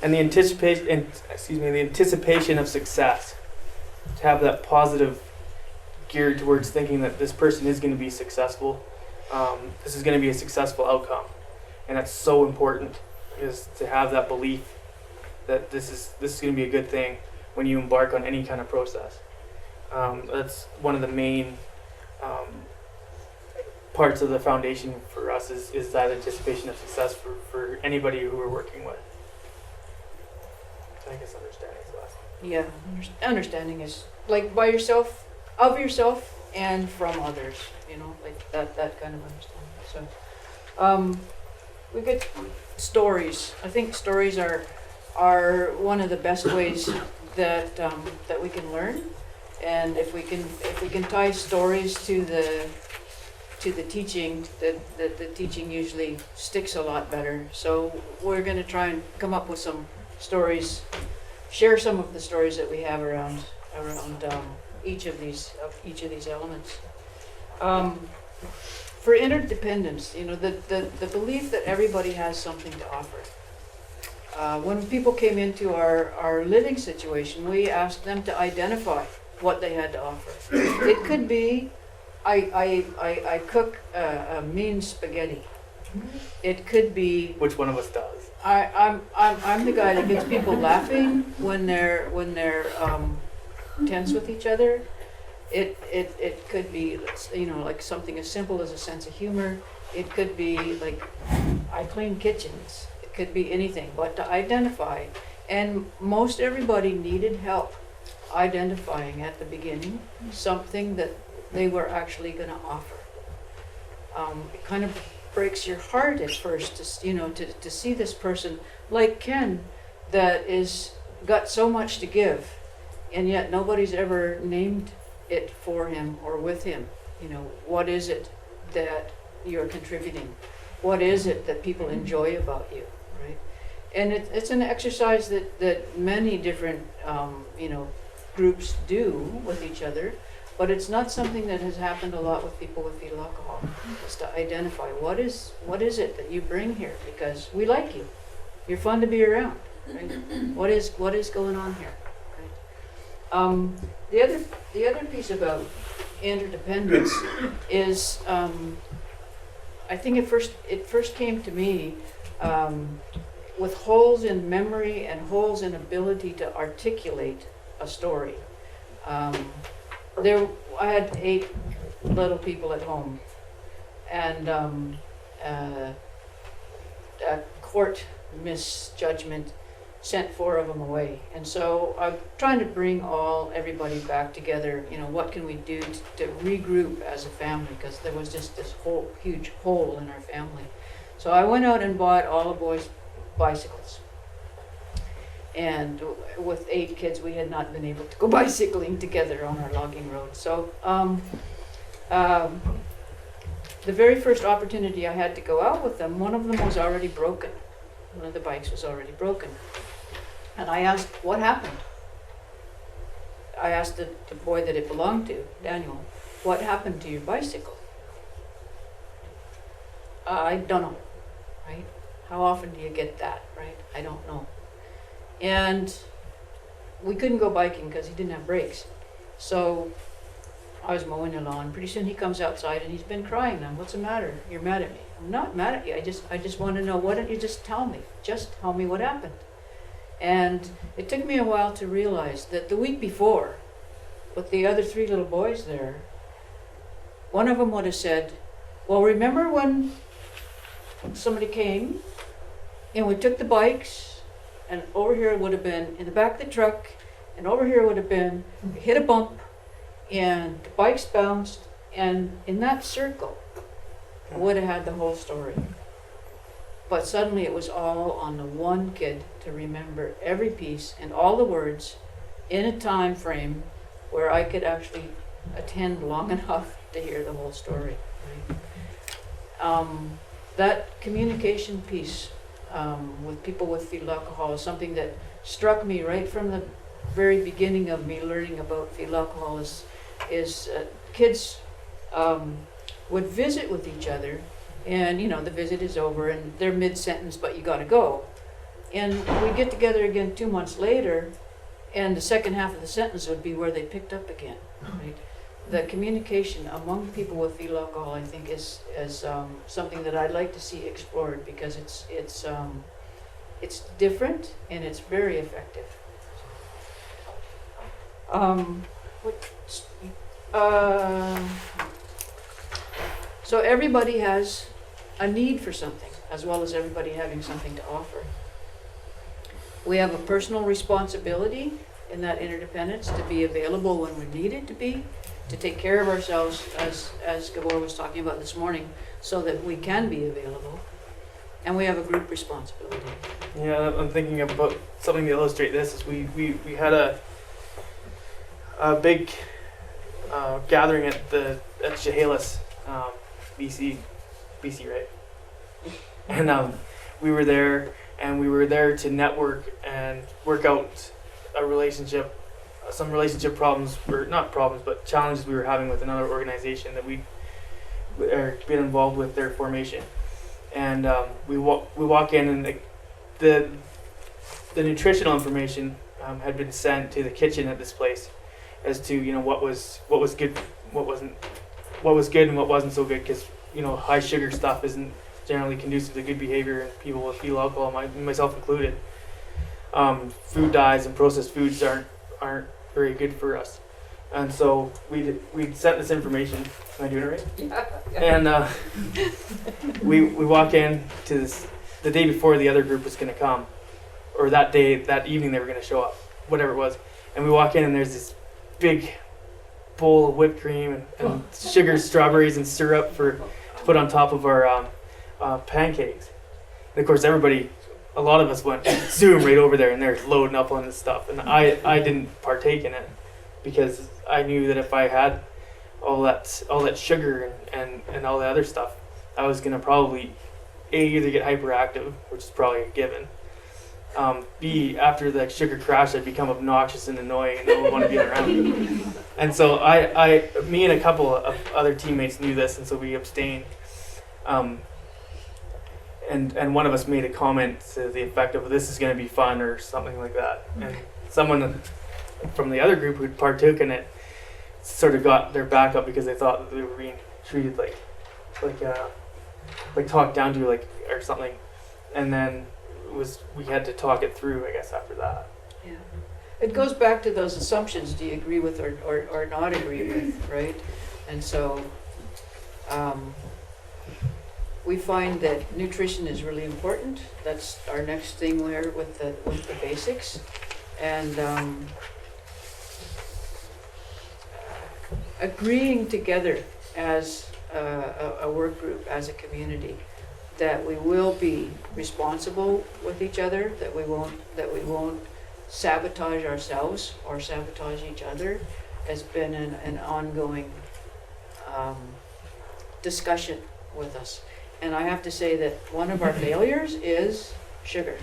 and the anticipation of success. To have that positive geared towards thinking that this person is going to be successful. This is going to be a successful outcome, and that's so important, is to have that belief that this is going to be a good thing when you embark on any kind of process. That's one of the main parts of the foundation for us is that anticipation of success for anybody who we're working with. I guess understanding is the last one. Yeah, understanding is like by yourself, of yourself, and from others. You know, like that kind of understanding. So, we get stories. I think stories are one of the best ways that that we can learn, and if we can tie stories to the teaching, the teaching usually sticks a lot better. So we're going to try and come up with some stories, share some of the stories that we have around each of these elements. For interdependence, you know, the belief that everybody has something to offer. When people came into our living situation, we asked them to identify what they had to offer. It could be, I cook a mean spaghetti. It could be, Which one of us does? I'm the guy that gets people laughing when they're tense with each other. It could be, you know, like something as simple as a sense of humor. It could be like, I clean kitchens. It could be anything, but to identify. And most everybody needed help identifying at the beginning something that they were actually going to offer. It kind of breaks your heart at first to see this person like Ken that is got so much to give, and yet nobody's ever named it for him or with him. You know, what is it that you're contributing? What is it that people enjoy about you, right? And it's an exercise that many different groups do with each other, but it's not something that has happened a lot with people with fetal alcohol. It's to identify what is it that you bring here, because we like you. You're fun to be around, right? What is going on here, right? The other piece about interdependence is, I think it first came to me with holes in memory and holes in ability to articulate a story. I had 8 little people at home, and a court misjudgment sent 4 of them away. And so I'm trying to bring everybody back together. You know, what can we do to regroup as a family? Because there was just this whole huge hole in our family. So I went out and bought all the boys' bicycles. And with 8 kids, we had not been able to go bicycling together on our logging road. So the very first opportunity I had to go out with them, one of them was already broken. One of the bikes was already broken. And I asked, what happened? I asked the boy that it belonged to, Daniel, what happened to your bicycle? I don't know, right? How often do you get that, right? I don't know. And we couldn't go biking because he didn't have brakes. So I was mowing the lawn. Pretty soon he comes outside and he's been crying now. What's the matter? You're mad at me. I'm not mad at you. I just want to know, why don't you just tell me? Just tell me what happened. And it took me a while to realize that the week before, with the other 3 little boys there, one of them would have said, well, remember when somebody came and we took the bikes, and over here would have been in the back of the truck, and over here would have been, we hit a bump, and the bikes bounced, and in that circle, I would have had the whole story. But suddenly it was all on the one kid to remember every piece and all the words in a time frame where I could actually attend long enough to hear the whole story. Right? That communication piece with people with fetal alcohol is something that struck me right from the very beginning of me learning about fetal alcohol. Is kids would visit with each other, and you know the visit is over and they're mid-sentence, but you got to go. And we get together again 2 months later, and the second half of the sentence would be where they picked up again, right? The communication among people with fetal alcohol, I think, is something that I'd like to see explored, because it's different and it's very effective. So everybody has a need for something, as well as everybody having something to offer. We have a personal responsibility in that interdependence to be available when we're needed to be, to take care of ourselves, as Gabor was talking about this morning, so that we can be available. And we have a group responsibility. Yeah, I'm thinking about something to illustrate this. Is we had a big gathering at Chehalis, BC, right? And we were there to network and work out some relationship problems, or not problems, but challenges we were having with another organization that we'd been involved with their formation. And we walk in, and the nutritional information had been sent to the kitchen at this place as to what was good, what was good, and what wasn't so good, because high sugar stuff isn't generally conducive to good behavior in people with fetal alcohol, myself included. Food dyes and processed foods aren't very good for us, and so we'd sent this information. Am I doing it right? Yeah. And we walk in to this the day before the other group was going to come, or that evening they were going to show up, whatever it was. And we walk in, and there's this big bowl of whipped cream and sugar, strawberries, and syrup to put on top of our pancakes. And of course, a lot of us went zoom right over there, and they're loading up on this stuff. And I didn't partake in it, because I knew that if I had all that sugar and all the other stuff, I was gonna probably either get hyperactive, which is probably a given. B, after the sugar crash, I'd become obnoxious and annoying, and no one wanted to be around me. And so me and a couple of other teammates knew this, and so we abstained. And one of us made a comment to the effect of, "This is going to be fun," or something like that. And someone from the other group who partook in it sort of got their back up, because they thought that they were being treated like talked down to, or something. And then we had to talk it through, I guess, after that. Yeah. It goes back to those assumptions. Do you agree with or not agree with, right? And so we find that nutrition is really important. That's our next thing there with the basics. And agreeing together as a work group, as a community, that we will be responsible with each other, that we won't sabotage ourselves or sabotage each other, has been an ongoing discussion with us. And I have to say that one of our failures is sugar.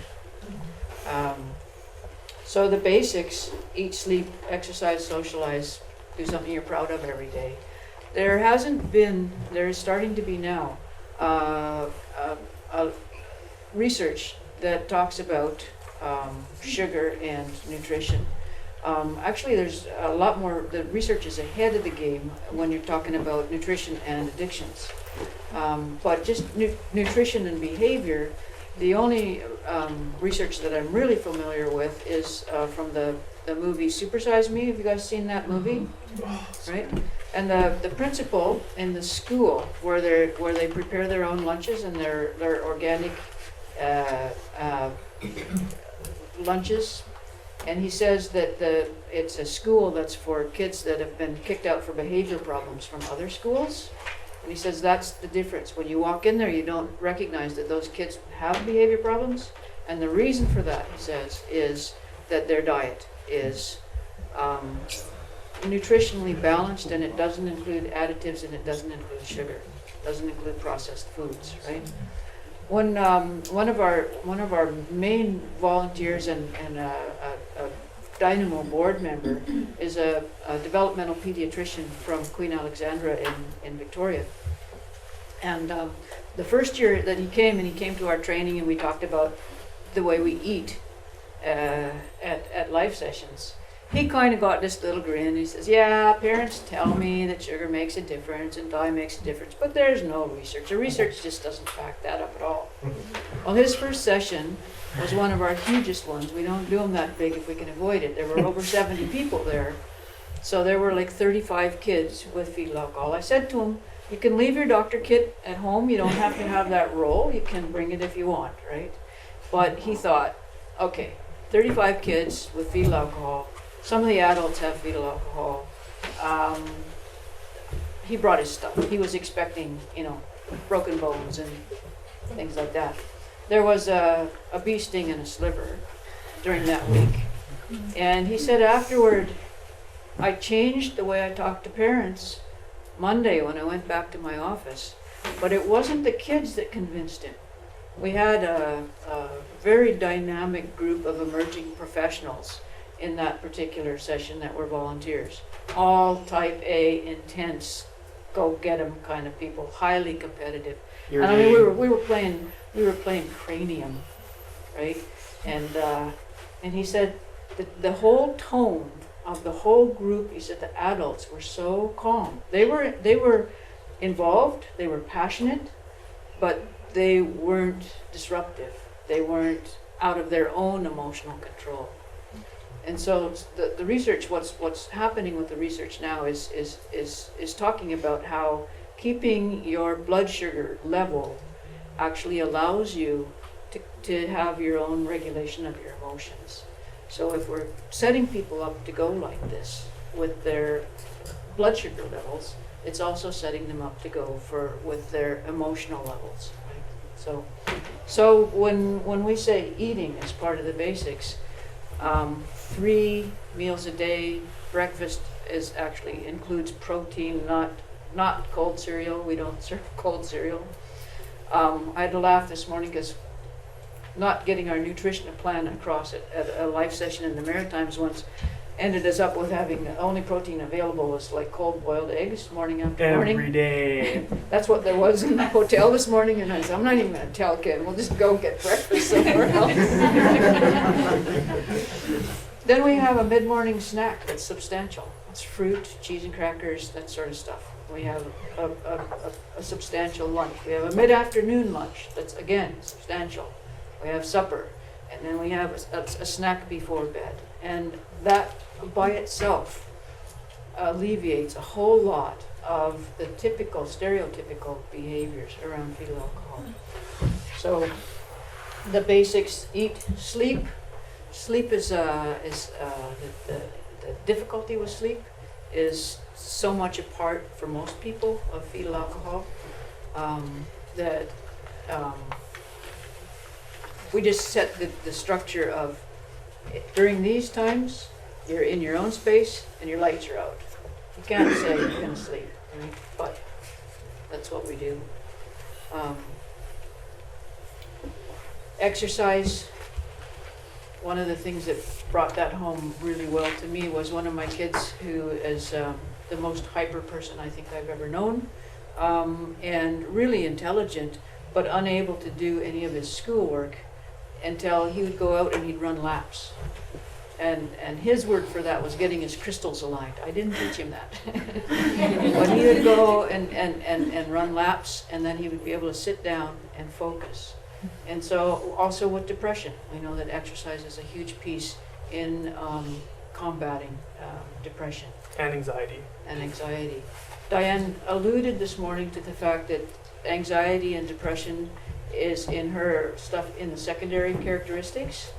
So the basics: eat, sleep, exercise, socialize, do something you're proud of every day. There is starting to be now research that talks about sugar and nutrition. Actually, there's a lot more. The research is ahead of the game when you're talking about nutrition and addictions. But just nutrition and behavior, the only research that I'm really familiar with is from the movie Super Size Me. Have you guys seen that movie? Right? And the principal in the school where they prepare their own lunches, and their organic lunches, and he says that it's a school that's for kids that have been kicked out for behavior problems from other schools. And he says that's the difference. When you walk in there, you don't recognize that those kids have behavior problems. And the reason for that, he says, is that their diet is nutritionally balanced, and it doesn't include additives, and it doesn't include sugar. It doesn't include processed foods, right? One of our main volunteers and a Dynamo board member is a developmental pediatrician from Queen Alexandra in Victoria. And the first year that he came to our training, and we talked about the way we eat at life sessions. He kind of got this little grin. He says, yeah, parents tell me that sugar makes a difference and dye makes a difference, but there's no research. The research just doesn't back that up at all. Well, his first session was one of our hugest ones. We don't do them that big if we can avoid it. There were over 70 people there. So there were like 35 kids with fetal alcohol. I said to him, you can leave your doctor kit at home. You don't have to have that roll. You can bring it if you want, right? But he thought, okay, 35 kids with fetal alcohol. Some of the adults have fetal alcohol. He brought his stuff. He was expecting, broken bones and things like that. There was a bee sting and a sliver during that week. And he said afterward, I changed the way I talked to parents Monday when I went back to my office. But it wasn't the kids that convinced him. We had a very dynamic group of emerging professionals in that particular session that were volunteers. All type A, intense, go get 'em kind of people, highly competitive. Your And I mean, name. we were playing Cranium, right? And he said that the whole tone of the whole group, he said the adults were so calm. They were involved, they were passionate, but they weren't disruptive. They weren't out of their own emotional control. And so the research, what's happening with the research now is talking about how keeping your blood sugar level actually allows you to have your own regulation of your emotions. So if we're setting people up to go like this with their blood sugar levels, it's also setting them up to go with their emotional levels. Right? So when we say eating as part of the basics, 3 meals a day. Breakfast includes protein, not cold cereal. We don't serve cold cereal. I had to laugh this morning because not getting our nutrition plan across at a life session in the Maritimes once ended us up with having the only protein available was like cold boiled eggs morning after morning. Every day. That's what there was in the hotel this morning, and I said, I'm not even going to tell Ken. We'll just go get breakfast somewhere else. Then we have a mid-morning snack that's substantial. It's fruit, cheese and crackers, that sort of stuff. We have a substantial lunch. We have a mid-afternoon lunch that's, again, substantial. We have supper, and then we have a snack before bed. And that by itself alleviates a whole lot of the stereotypical behaviors around fetal alcohol. So the basics: eat, sleep. Sleep is the difficulty with sleep is so much a part for most people of fetal alcohol that we just set the structure of during these times you're in your own space and your lights are out. You can't say you're going to sleep, right? But that's what we do. Exercise. One of the things that brought that home really well to me was one of my kids who is the most hyper person I think I've ever known, and really intelligent, but unable to do any of his schoolwork until he would go out and he'd run laps. And his word for that was getting his crystals aligned. I didn't teach him that. But he would go and run laps, and then he would be able to sit down and focus. And so also with depression, we know that exercise is a huge piece in combating depression. And anxiety. And anxiety. Diane alluded this morning to the fact that anxiety and depression is in her stuff in the secondary characteristics.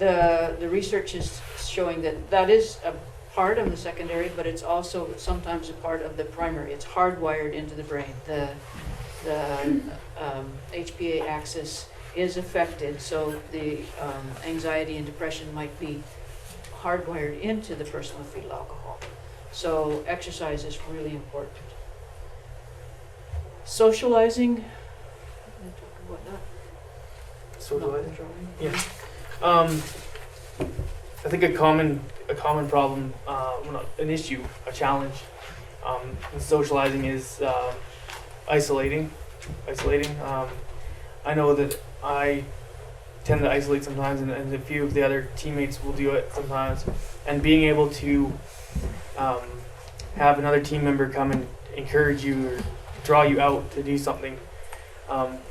The research is showing that is a part of the secondary, but it's also sometimes a part of the primary. It's hardwired into the brain. The HPA axis is affected, so the anxiety and depression might be hardwired into the person with fetal alcohol. So exercise is really important. Socializing. What not? Socializing. Drawing. Yeah. I think a common problem, well, not an issue, a challenge, in socializing is isolating. I know that I tend to isolate sometimes, and a few of the other teammates will do it sometimes. And being able to have another team member come and encourage you or draw you out to do something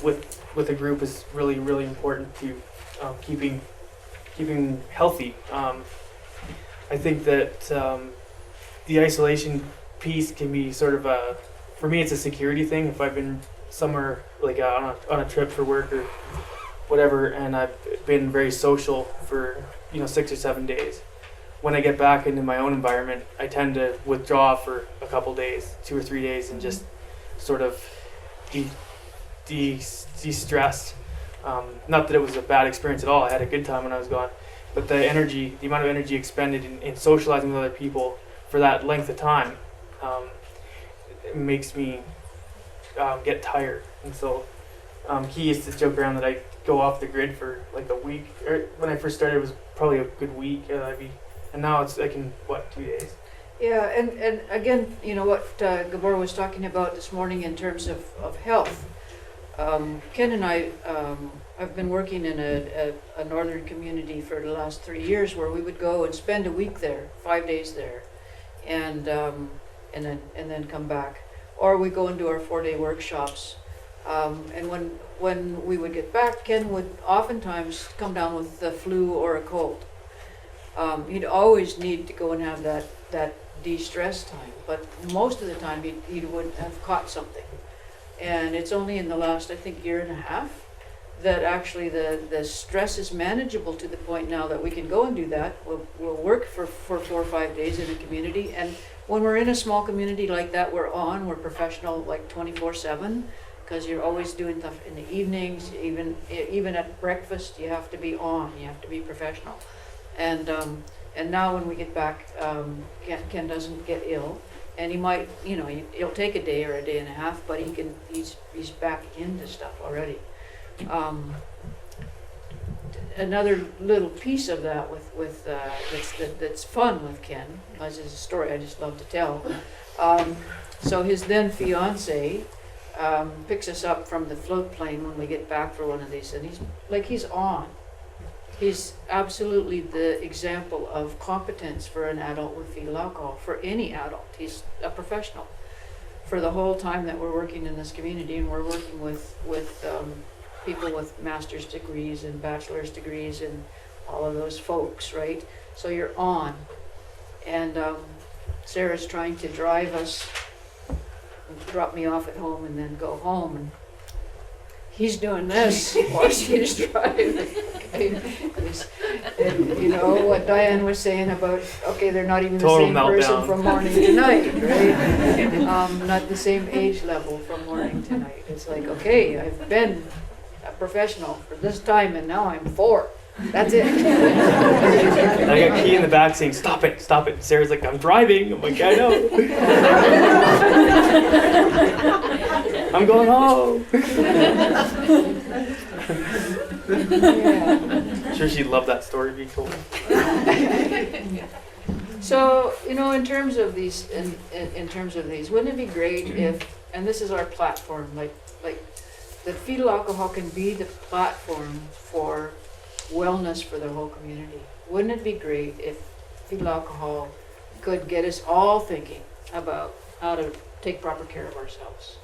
with a group is really, really important to keeping healthy. I think that the isolation piece can be sort of for me, it's a security thing. If I've been somewhere like on a trip for work or whatever, and I've been very social for 6 or 7 days, when I get back into my own environment, I tend to withdraw for a couple days, 2 or 3 days, and just sort of de-stress. Not that it was a bad experience at all. I had a good time when I was gone, but the amount of energy expended in socializing with other people for that length of time, it makes me get tired. And so he used to joke around that I go off the grid for like a week. When I first started, it was probably a good week, and now it's like in 2 days. Yeah, and again, what Gabor was talking about this morning in terms of health. Ken and I have been working in a northern community for the last 3 years, where we would go and spend a week there, 5 days there, and then come back, or we go and do our 4-day workshops. And when we would get back, Ken would oftentimes come down with the flu or a cold. He'd always need to go and have that de-stress time, but most of the time he would have caught something. And it's only in the last, I think, year and a half that actually the stress is manageable to the point now that we can go and do that. We'll work for 4 or 5 days in a community, and when we're in a small community like that, we're professional like 24/7, because you're always doing stuff in the evenings, even at breakfast you have to be on, you have to be professional. And now when we get back, Ken doesn't get ill, and he might, it'll take a day or a day and a half, but he's back into stuff already. Another little piece of that that's fun with Ken, because it's a story I just love to tell. So his then fiance picks us up from the float plane when we get back for one of these, and he's on. He's absolutely the example of competence for an adult with fetal alcohol, for any adult. He's a professional. For the whole time that we're working in this community, and we're working with people with master's degrees and bachelor's degrees and all of those folks, right? So you're on. And Sarah's trying to drive us, drop me off at home and then go home. And he's doing this while she's driving. And what Diane was saying about, okay, they're not even Total the same meltdown. person from morning to night, right? Not the same age level from morning to night. It's like, okay, I've been a professional for this time, and now I'm 4. That's it. And I got Kee in the back saying, "Stop it, stop it." Sarah's like, "I'm driving." I'm like, "I know." I'm going home. Yeah. I'm sure she'd love that story being told. So, in terms of these, wouldn't it be great if, and this is our platform, like that fetal alcohol can be the platform for wellness for the whole community? Wouldn't it be great if fetal alcohol could get us all thinking about how to take proper care of ourselves?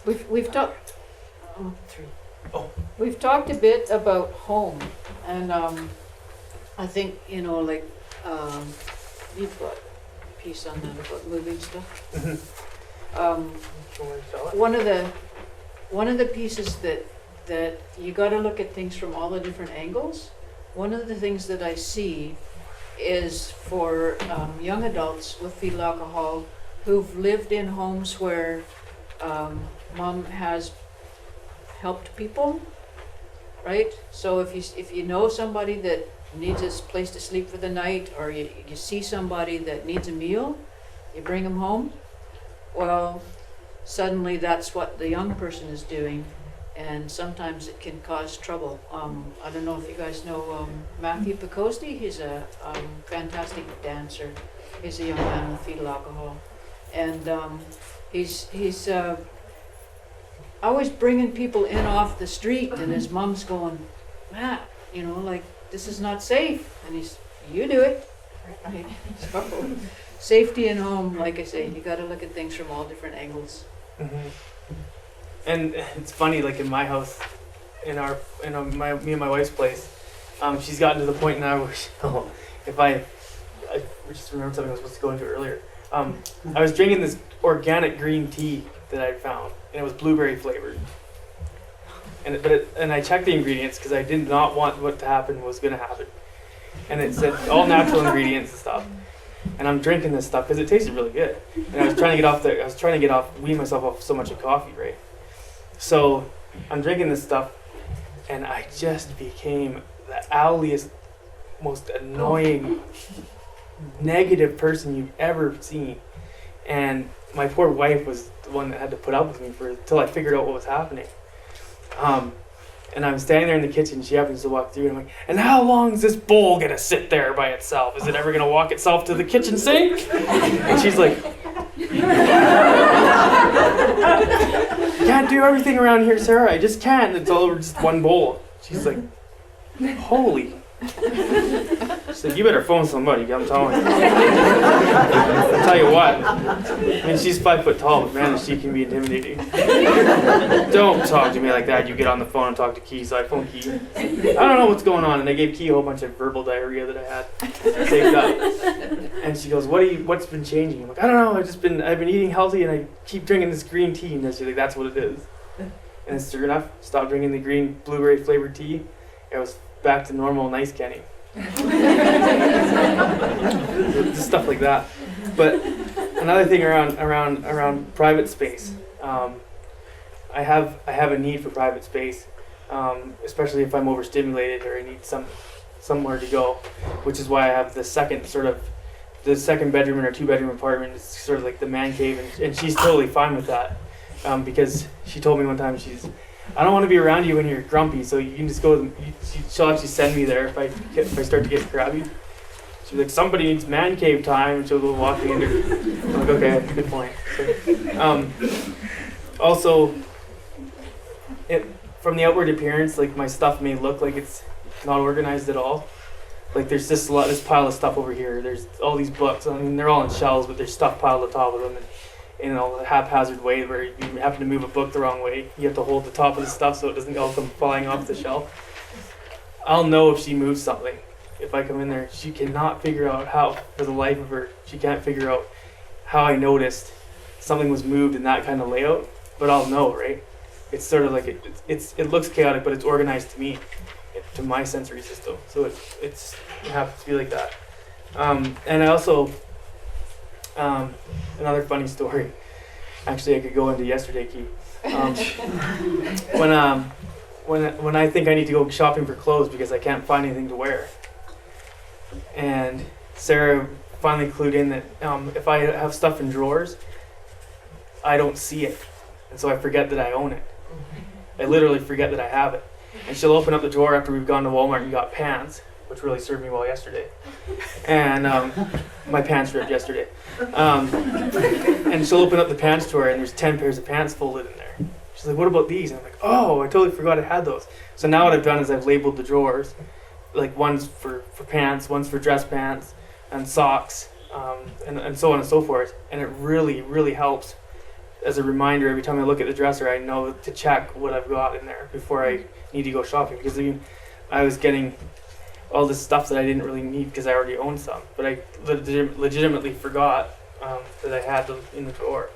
We've talked. We've talked a bit about home, and I think you've got a piece on that about moving stuff. One of the pieces that you got to look at things from all the different angles. One of the things that I see is for young adults with fetal alcohol who've lived in homes where mom has helped people, right? So if you know somebody that needs a place to sleep for the night, or you see somebody that needs a meal, you bring them home. Well, suddenly that's what the young person is doing, and sometimes it can cause trouble. I don't know if you guys know Matthew Picosdi. He's a fantastic dancer. He's a young man with fetal alcohol, and he's always bringing people in off the street, and his mom's going, Matt, like, this is not safe. And he's, you do it. Right? So, safety in home, like I say, you got to look at things from all different angles. Mm-hmm. And it's funny, like in my house, me and my wife's place, she's gotten to the point now where I just remembered something I was supposed to go into earlier. I was drinking this organic green tea that I found, and it was blueberry flavored. And I checked the ingredients because I did not want what to happen was going to happen. And it said all natural ingredients and stuff. And I'm drinking this stuff because it tasted really good. And I was trying to get off, wean myself off so much of coffee, right? So I'm drinking this stuff, and I just became the owliest, most annoying, negative person you've ever seen. And my poor wife was the one that had to put up with me until I figured out what was happening. And I'm standing there in the kitchen. She happens to walk through, and I'm like, and how long is this bowl gonna sit there by itself? Is it ever gonna walk itself to the kitchen sink? And she's like, you can't do everything around here, Sarah. I just can't. It's all over just one bowl. She's like, holy. She's like, you better phone somebody, I'm telling you. I'll tell you what. I mean, she's 5 foot tall, but man, she can be intimidating. Don't talk to me like that. You get on the phone and talk to Kee, so I phone Kee. I don't know what's going on, and I gave Kee a whole bunch of verbal diarrhea that I had saved up. And she goes, what's been changing? I'm like, I don't know. I've been eating healthy, and I keep drinking this green tea. And she's like, that's what it is. And sure enough, stopped drinking the green blueberry flavored tea. It was back to normal, nice Kenny. Stuff like that. But another thing around private space, I have a need for private space, especially if I'm overstimulated or I need somewhere to go, which is why I have the second bedroom in our 2-bedroom apartment. It's sort of like the man cave, and she's totally fine with that, because she told me one time, I don't want to be around you when you're grumpy, so you can just go. She'll actually send me there if I start to get crabby. She's like, somebody needs man cave time, and she'll go walking into. I'm like, okay, good point. So, also, from the outward appearance, like my stuff may look like it's not organized at all. Like there's this pile of stuff over here. There's all these books. I mean, they're all in shelves, but there's stuff piled on top of them. In a haphazard way where you happen to move a book the wrong way. You have to hold the top of the stuff so it doesn't all come flying off the shelf. I'll know if she moves something. If I come in there, she cannot figure out how, for the life of her, she can't figure out how I noticed something was moved in that kind of layout, but I'll know, right? It's sort of like, it looks chaotic, but it's organized to me, to my sensory system. So it happens to be like that. And I also, another funny story. Actually, I could go into yesterday, Kee. When I think I need to go shopping for clothes because I can't find anything to wear, and Sarah finally clued in that if I have stuff in drawers, I don't see it, and so I forget that I own it. I literally forget that I have it, and she'll open up the drawer after we've gone to Walmart and got pants, which really served me well yesterday. And my pants ripped yesterday. And she'll open up the pants drawer and there's 10 pairs of pants folded in there. She's like, what about these? And I'm like, oh, I totally forgot I had those. So now what I've done is I've labeled the drawers. Like one's for pants, one's for dress pants, and socks, and so on and so forth. And it really, really helps as a reminder every time I look at the dresser, I know to check what I've got in there before I need to go shopping. Because I was getting all this stuff that I didn't really need because I already owned some, but I legitimately forgot that I had them in the drawer.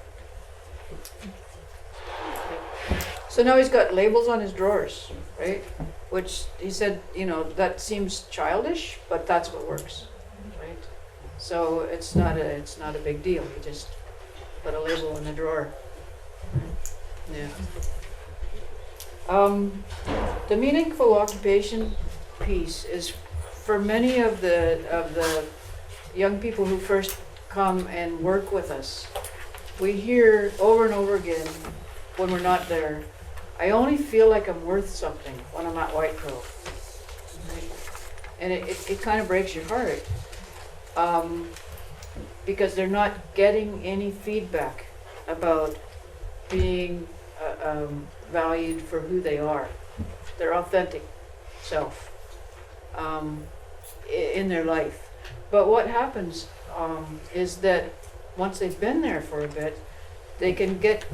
So now he's got labels on his drawers, right? Which he said, that seems childish, but that's what works, right? So it's not a big deal. You just put a label in the drawer. Yeah. The meaningful occupation piece is for many of the young people who first come and work with us. We hear over and over again when we're not there, I only feel like I'm worth something when I'm at Whitecrow. Right? And it kind of breaks your heart because they're not getting any feedback about being valued for who they are, their authentic self in their life. But what happens is that once they've been there for a bit, they can get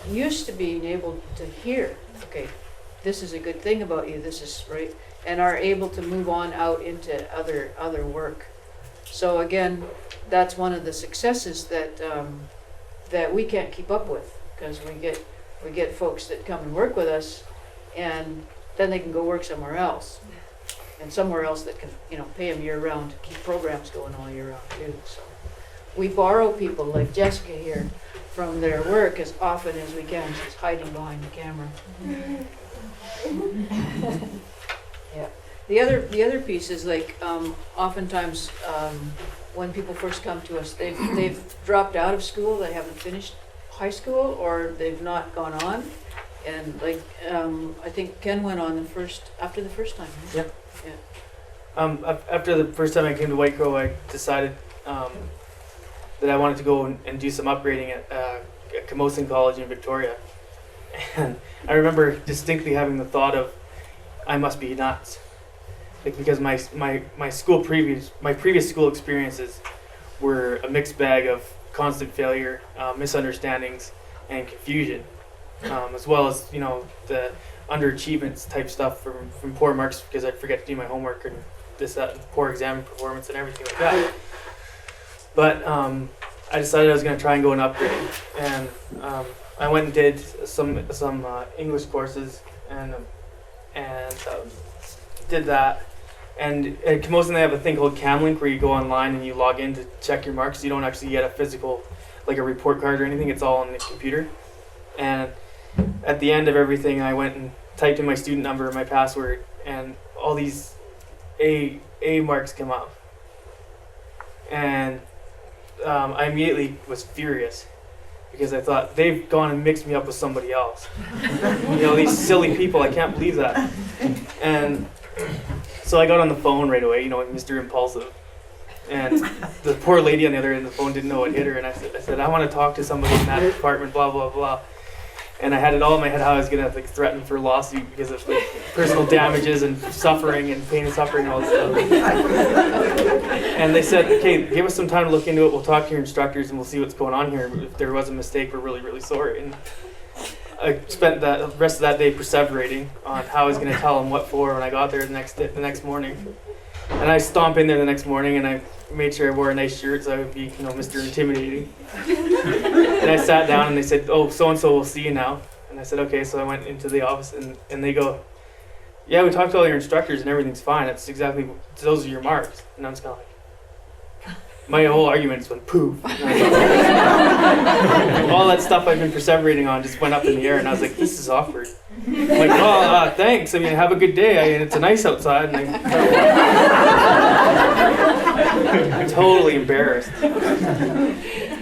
used to being able to hear, okay, this is a good thing about you, this is right, and are able to move on out into other work. So again, that's one of the successes that that we can't keep up with, because we get folks that come and work with us, and then they can go work somewhere else, and somewhere else that can pay them year round to keep programs going all year round too. So we borrow people like Jessica here from their work as often as we can. She's hiding behind the camera. Yeah. The other piece is like oftentimes when people first come to us, they've dropped out of school, they haven't finished high school, or they've not gone on, and like I think Ken went on after the first time. Right? Yep. Yeah. After the first time I came to Whitecrow, I decided that I wanted to go and do some upgrading at Camosun College in Victoria. And I remember distinctly having the thought of, I must be nuts. Like, because my previous school experiences were a mixed bag of constant failure, misunderstandings, and confusion, as well as the underachievements type stuff from poor marks because I'd forget to do my homework and poor exam performance and everything like that. But I decided I was going to try and go and upgrade, and I went and did some English courses and did that. And at Camosun they have a thing called CamLink where you go online and you log in to check your marks. You don't actually get a physical, like a report card or anything. It's all on the computer. And at the end of everything, I went and typed in my student number and my password, and all these A marks come up. And I immediately was furious because I thought, they've gone and mixed me up with somebody else. These silly people, I can't believe that. And so I got on the phone right away, Mr. Impulsive. And the poor lady on the other end of the phone didn't know what hit her, and I said, I want to talk to somebody in that department, blah, blah, blah. And I had it all in my head how I was going to threaten for a lawsuit because of personal damages and suffering and pain and suffering and all this stuff. And they said, okay, give us some time to look into it. We'll talk to your instructors and we'll see what's going on here. If there was a mistake, we're really, really sorry. And I spent the rest of that day perseverating on how I was going to tell them what for when I got there the next morning. And I stomped in there the next morning and I made sure I wore a nice shirt so I would be, Mr. Intimidating. And I sat down and they said, oh, so-and-so will see you now. And I said, okay. So I went into the office and they go, yeah, we talked to all your instructors and everything's fine. Those are your marks. And I'm just kind of like, my whole argument just went poof. All that stuff I've been perseverating on just went up in the air, and I was like, this is awkward. I'm like, oh, thanks. Have a good day. It's nice outside. And I'm totally embarrassed.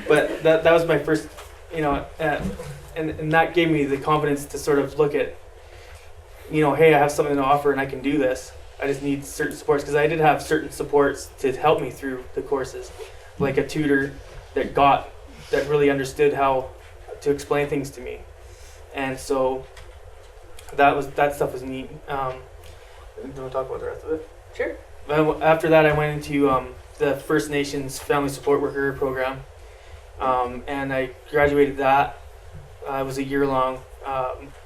But that was my first, and that gave me the confidence to sort of look at, hey, I have something to offer and I can do this. I just need certain supports, because I did have certain supports to help me through the courses, like a tutor that really understood how to explain things to me, and so that stuff was neat. Do you want to talk about the rest of it? Sure. After that, I went into the First Nations Family Support Worker program, and I graduated that. It was a year-long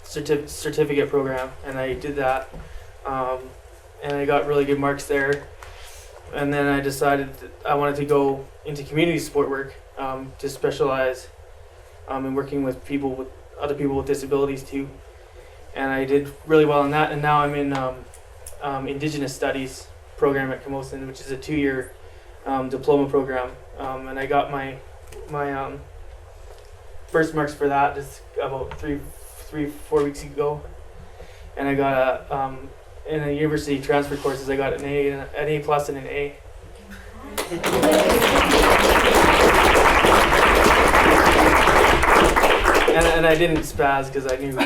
certificate program, and I did that. And I got really good marks there. And then I decided that I wanted to go into community support work to specialize in working with other people with disabilities too. And I did really well in that. And now I'm in Indigenous Studies program at Camosun, which is a 2-year diploma program. And I got my first marks for that just about 4 weeks ago. And I got in the university transfer courses, I got an A plus and an A. And I didn't spaz because I knew.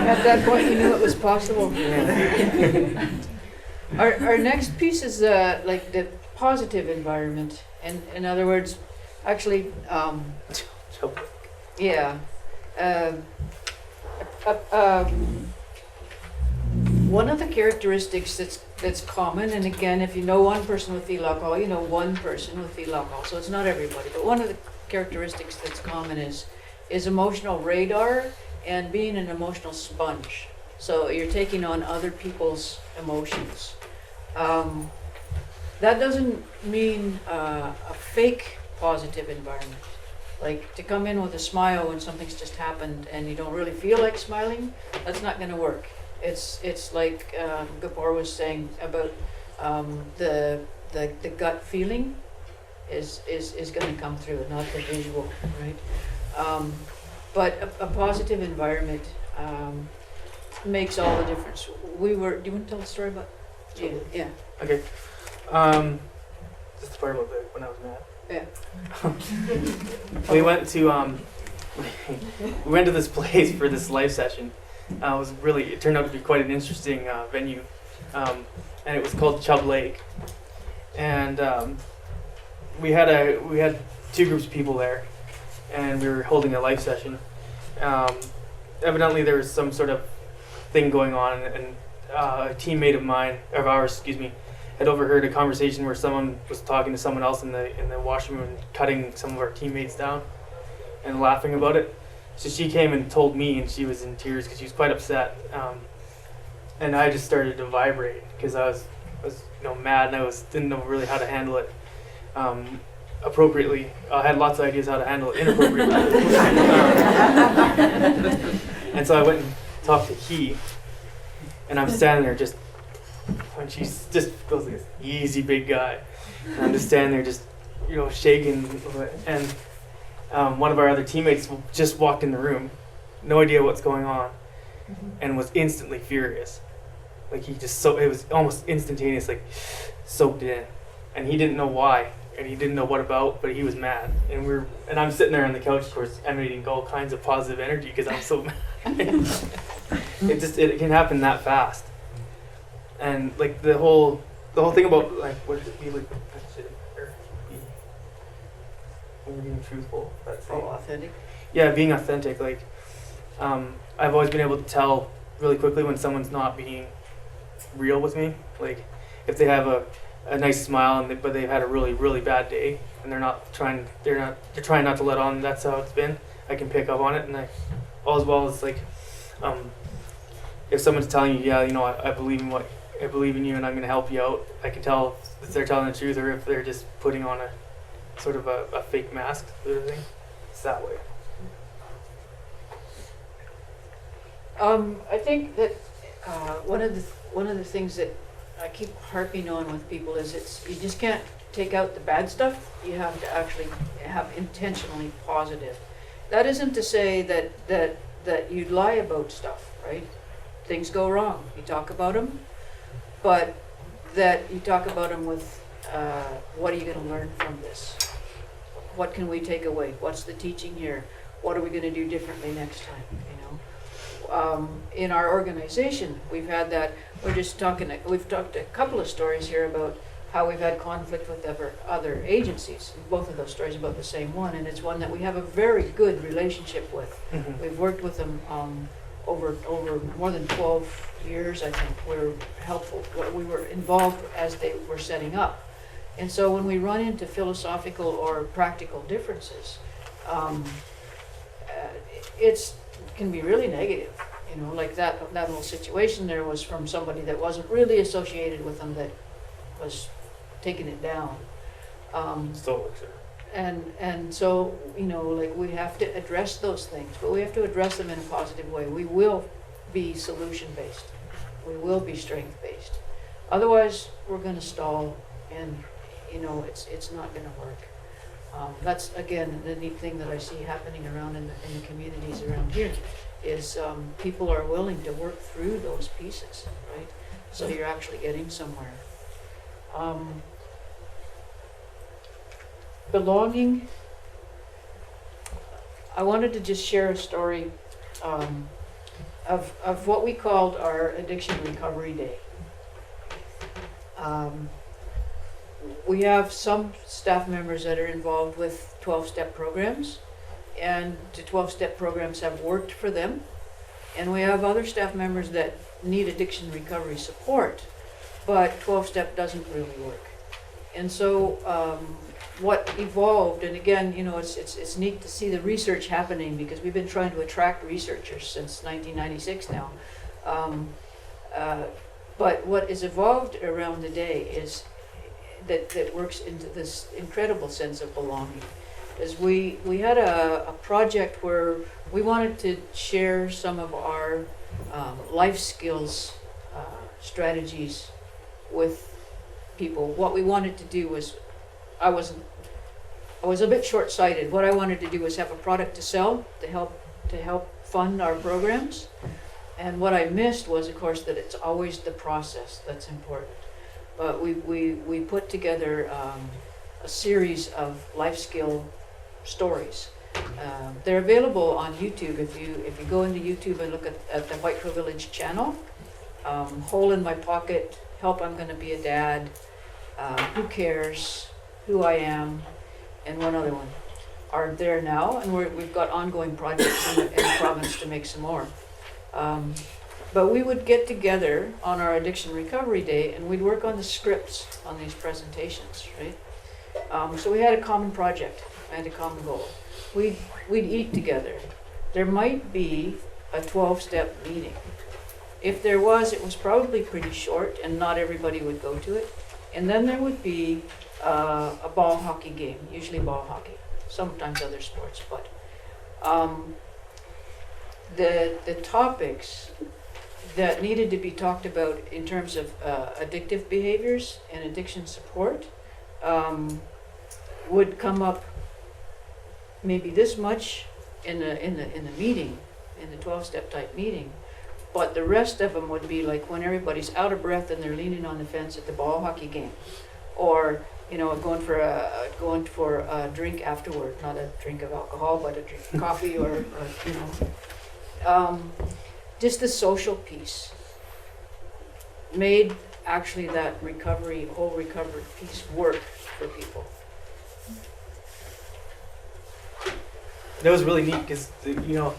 At that point, you knew it was possible. Yeah. Our next piece is like the positive environment, and in other words, actually, Chub- Yeah. Uh, one of the characteristics that's common, and again, if you know one person with fetal alcohol, you know one person with fetal alcohol, so it's not everybody, but one of the characteristics that's common is emotional radar and being an emotional sponge. So you're taking on other people's emotions. That doesn't mean a fake positive environment. Like to come in with a smile when something's just happened and you don't really feel like smiling, that's not going to work. It's like Gabor was saying about the gut feeling is going to come through, not the visual, right? But a positive environment makes all the difference. Do you want to tell the story about? Yeah. Okay. Just the part about when I was mad. Yeah. We went to this place for this live session. It turned out to be quite an interesting venue, and it was called Chub Lake. And we had two groups of people there, and we were holding a live session. Evidently, there was some sort of thing going on, and a teammate of ours, had overheard a conversation where someone was talking to someone else in the washroom and cutting some of our teammates down and laughing about it. So she came and told me, and she was in tears because she was quite upset. And I just started to vibrate because I was mad, and I didn't know really how to handle it appropriately. I had lots of ideas how to handle it inappropriately. And so I went and talked to Kee, and I'm standing there just. And she just goes like this easy big guy. And I'm just standing there just, shaking. And one of our other teammates just walked in the room, no idea what's going on, and was instantly furious. Like it was almost instantaneous, like soaked in. And he didn't know why, and he didn't know what about, but he was mad. And I'm sitting there on the couch, of course, emanating all kinds of positive energy because I'm so mad. It can happen that fast. And like the whole thing about like what does it be like when you're being truthful? Authentic. Yeah, being authentic. Like I've always been able to tell really quickly when someone's not being real with me. Like if they have a nice smile but they've had a really really bad day and they're trying not to let on that's how it's been. I can pick up on it, and as well as like if someone's telling you, I believe in you and I'm going to help you out. I can tell if they're telling the truth or if they're just putting on a sort of a fake mask sort of thing. It's that way. I think that one of the things that I keep harping on with people is you just can't take out the bad stuff. You have to actually have intentionally positive. That isn't to say that you lie about stuff, right? Things go wrong. You talk about them. But that you talk about them with, what are you going to learn from this? What can we take away? What's the teaching here? What are we going to do differently next time? In our organization, we've had that. We've talked a couple of stories here about how we've had conflict with other agencies. Both of those stories about the same one, and it's one that we have a very good relationship with. Mm-hmm. We've worked with them over more than 12 years, I think. We were helpful. We were involved as they were setting up. And so when we run into philosophical or practical differences, it can be really negative. Like that whole situation there was from somebody that wasn't really associated with them that was taking it down. And so, like we have to address those things, but we have to address them in a positive way. We will be solution-based. We will be strength-based. Otherwise, we're going to stall, and it's not going to work. That's again the neat thing that I see happening around in the communities around here is people are willing to work through those pieces, right? So you're actually getting somewhere. Belonging. I wanted to just share a story of what we called our Addiction Recovery Day. We have some staff members that are involved with 12-step programs, and the 12-step programs have worked for them. And we have other staff members that need addiction recovery support, but 12-step doesn't really work. And so what evolved, and again, you know, it's neat to see the research happening, because we've been trying to attract researchers since 1996 now. But what is evolved around the day is that works into this incredible sense of belonging. Is we had a project where we wanted to share some of our life skills strategies with people. What we wanted to do was, I was a bit short-sighted. What I wanted to do was have a product to sell to help fund our programs. And what I missed was, of course, that it's always the process that's important. But we put together a series of life skill stories. They're available on YouTube. If you go into YouTube and look at the Whitecrow Village channel, Hole in My Pocket, Help I'm Gonna Be a Dad, Who Cares, Who I Am, and one other one are there now, and we've got ongoing projects in the province to make some more. But we would get together on our Addiction Recovery Day and we'd work on the scripts on these presentations, right? So we had a common project and a common goal. We'd eat together. There might be a 12-step meeting. If there was, it was probably pretty short and not everybody would go to it. And then there would be a ball hockey game, usually ball hockey, sometimes other sports, but the topics that needed to be talked about in terms of addictive behaviors and addiction support would come up maybe this much in the meeting, in the 12-step type meeting, but the rest of them would be like when everybody's out of breath and they're leaning on the fence at the ball hockey game, or you know, going for a drink afterward, not a drink of alcohol, but a drink of coffee, or you know. Just the social piece made actually that whole recovery piece work for people. That was really neat because, you know,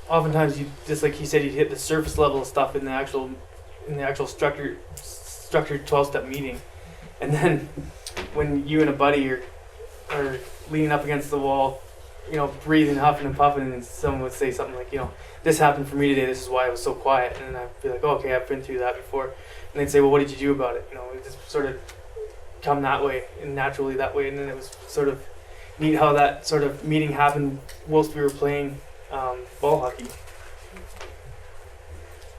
oftentimes you, just like you said, you'd hit the surface level of stuff in the actual structured 12-step meeting, and then when you and a buddy are leaning up against the wall, you know, breathing, huffing and puffing, and someone would say something like, you know, this happened for me today, this is why I was so quiet. And then I'd be like, oh, okay, I've been through that before. And they'd say, well, what did you do about it? You know, it just sort of come that way and naturally that way. And then it was sort of neat how that sort of meeting happened whilst we were playing ball hockey.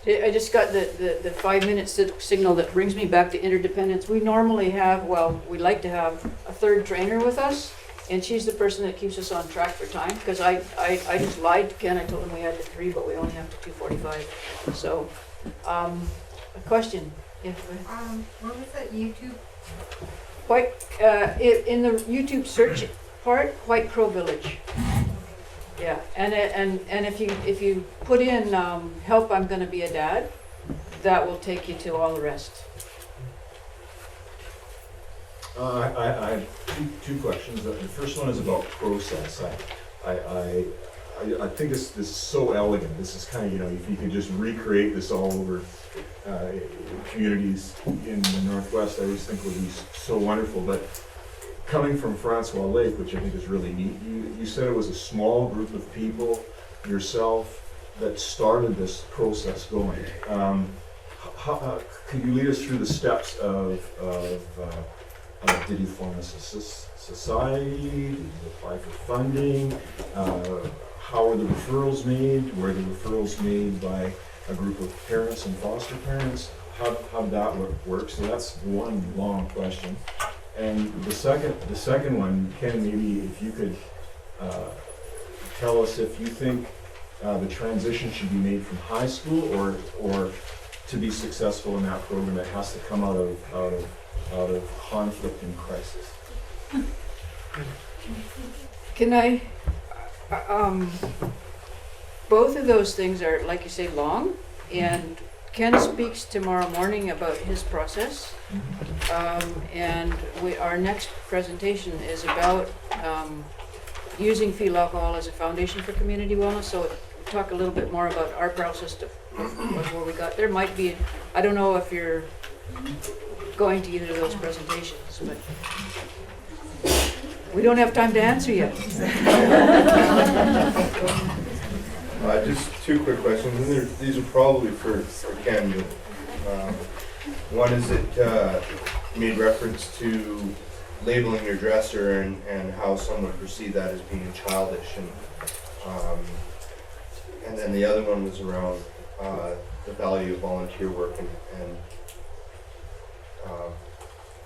I just got the 5-minute signal that brings me back to interdependence. We normally have, well, we like to have a third trainer with us. And she's the person that keeps us on track for time, because I just lied to Ken. I told him we had to 3, but we only have to 2:45. So, a question. What was that YouTube? In the YouTube search part, Whitecrow Village. Yeah, and if you put in help, I'm gonna be a dad, that will take you to all the rest. I have two questions. The first one is about process. I think this is so elegant. This is kind of, you know, if you could just recreate this all over communities in the Northwest, I always think would be so wonderful. But coming from Francois Lake, which I think is really neat, you said it was a small group of people, yourself, that started this process going. Could you lead us through the steps of did you form a society? Did you apply for funding? How were the referrals made? Were the referrals made by a group of parents and foster parents? How did that work? So that's one long question. And the second one, Ken, maybe if you could tell us if you think the transition should be made from high school, or to be successful in that program, it has to come out of conflict and crisis. Can I, both of those things are, like you say, long, and Ken speaks tomorrow morning about his process, and our next presentation is about using fetal alcohol as a foundation for community wellness, so talk a little bit more about our process of where we got there. Might be, I don't know if you're going to either of those presentations, but we don't have time to answer yet. Just two quick questions, and these are probably for Ken. But, one is that made reference to labeling your dresser and how someone perceived that as being childish, and then the other one was around the value of volunteer work and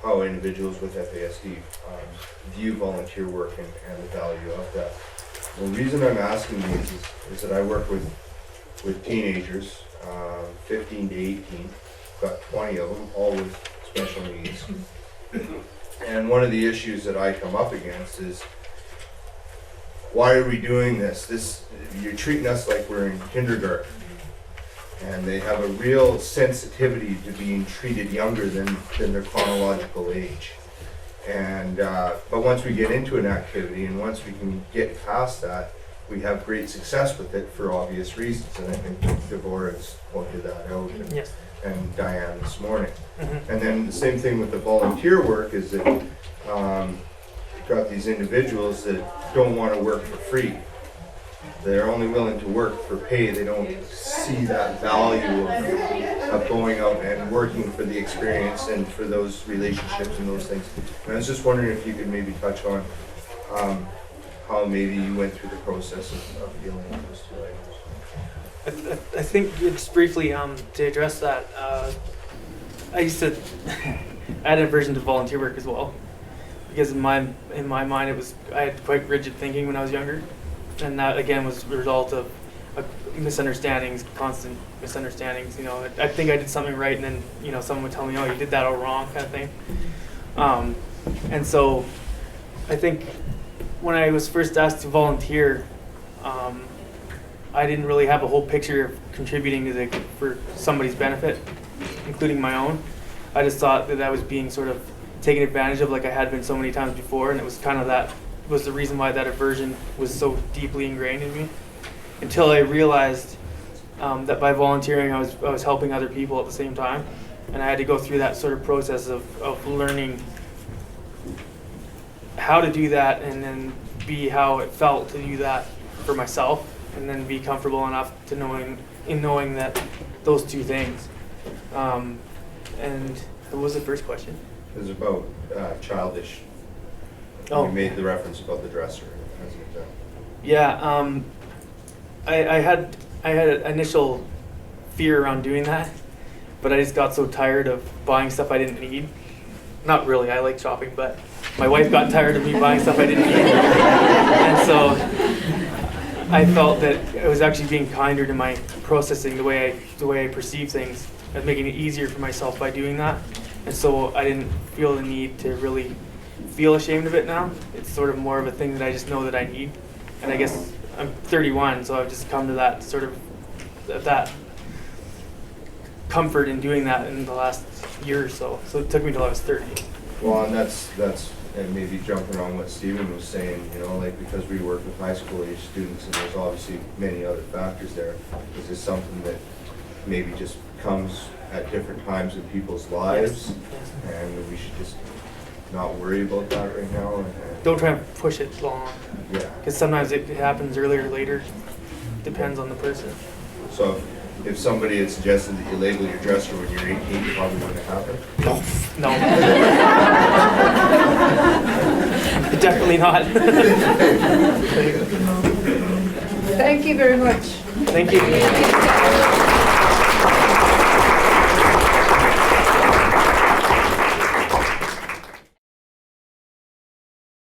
how individuals with FASD view volunteer work and the value of that. The reason I'm asking these is that I work with teenagers, 15 to 18, got 20 of them, all with special needs. And one of the issues that I come up against is, why are we doing this? You're treating us like we're in kindergarten. And they have a real sensitivity to being treated younger than their chronological age. And but once we get into an activity and once we can get past that, we have great success with it for obvious reasons. And I think Devorah's pointed that out, and Diane this morning. And then the same thing with the volunteer work is that you've got these individuals that don't want to work for free. They're only willing to work for pay. They don't see that value of going out and working for the experience and for those relationships and those things. And I was just wondering if you could maybe touch on how maybe you went through the process of dealing with those two items. I think just briefly to address that, I used to add a version to volunteer work as well, because in my mind I had quite rigid thinking when I was younger, and that again was the result of misunderstandings, constant misunderstandings. You know, I think I did something right, and then someone would tell me, "Oh, you did that all wrong," kind of thing. And so I think when I was first asked to volunteer, I didn't really have a whole picture of contributing for somebody's benefit, including my own. I just thought that I was being sort of taken advantage of, like I had been so many times before, and it was kind of that was the reason why that aversion was so deeply ingrained in me. Until I realized that by volunteering, I was helping other people at the same time, and I had to go through that sort of process of learning how to do that, and then be how it felt to do that for myself, and then be comfortable enough to knowing that those two things. And what was the first question? It was about childish. Oh. You made the reference about the dresser as an example. Yeah, I had an initial fear around doing that, but I just got so tired of buying stuff I didn't need. Not really, I like shopping, but my wife got tired of me buying stuff I didn't need. And so I felt that I was actually being kinder to my processing, the way I perceive things, and making it easier for myself by doing that. And so I didn't feel the need to really feel ashamed of it now. It's sort of more of a thing that I just know that I need. And I guess I'm 31, so I've just come to that sort of that comfort in doing that in the last year or so. So it took me till I was 30. Well, and that's and maybe jumping on what Stephen was saying, like because we work with high school age students and there's obviously many other factors there. Is this something that maybe just comes at different times in people's lives, and we should just not worry about that right now? And don't try and push it long. Yeah. Because sometimes it happens earlier or later. Depends on the person. So if somebody had suggested that you label your dresser when you're 18, it probably wouldn't have happened? No. Definitely not. Thank you very much. Thank you.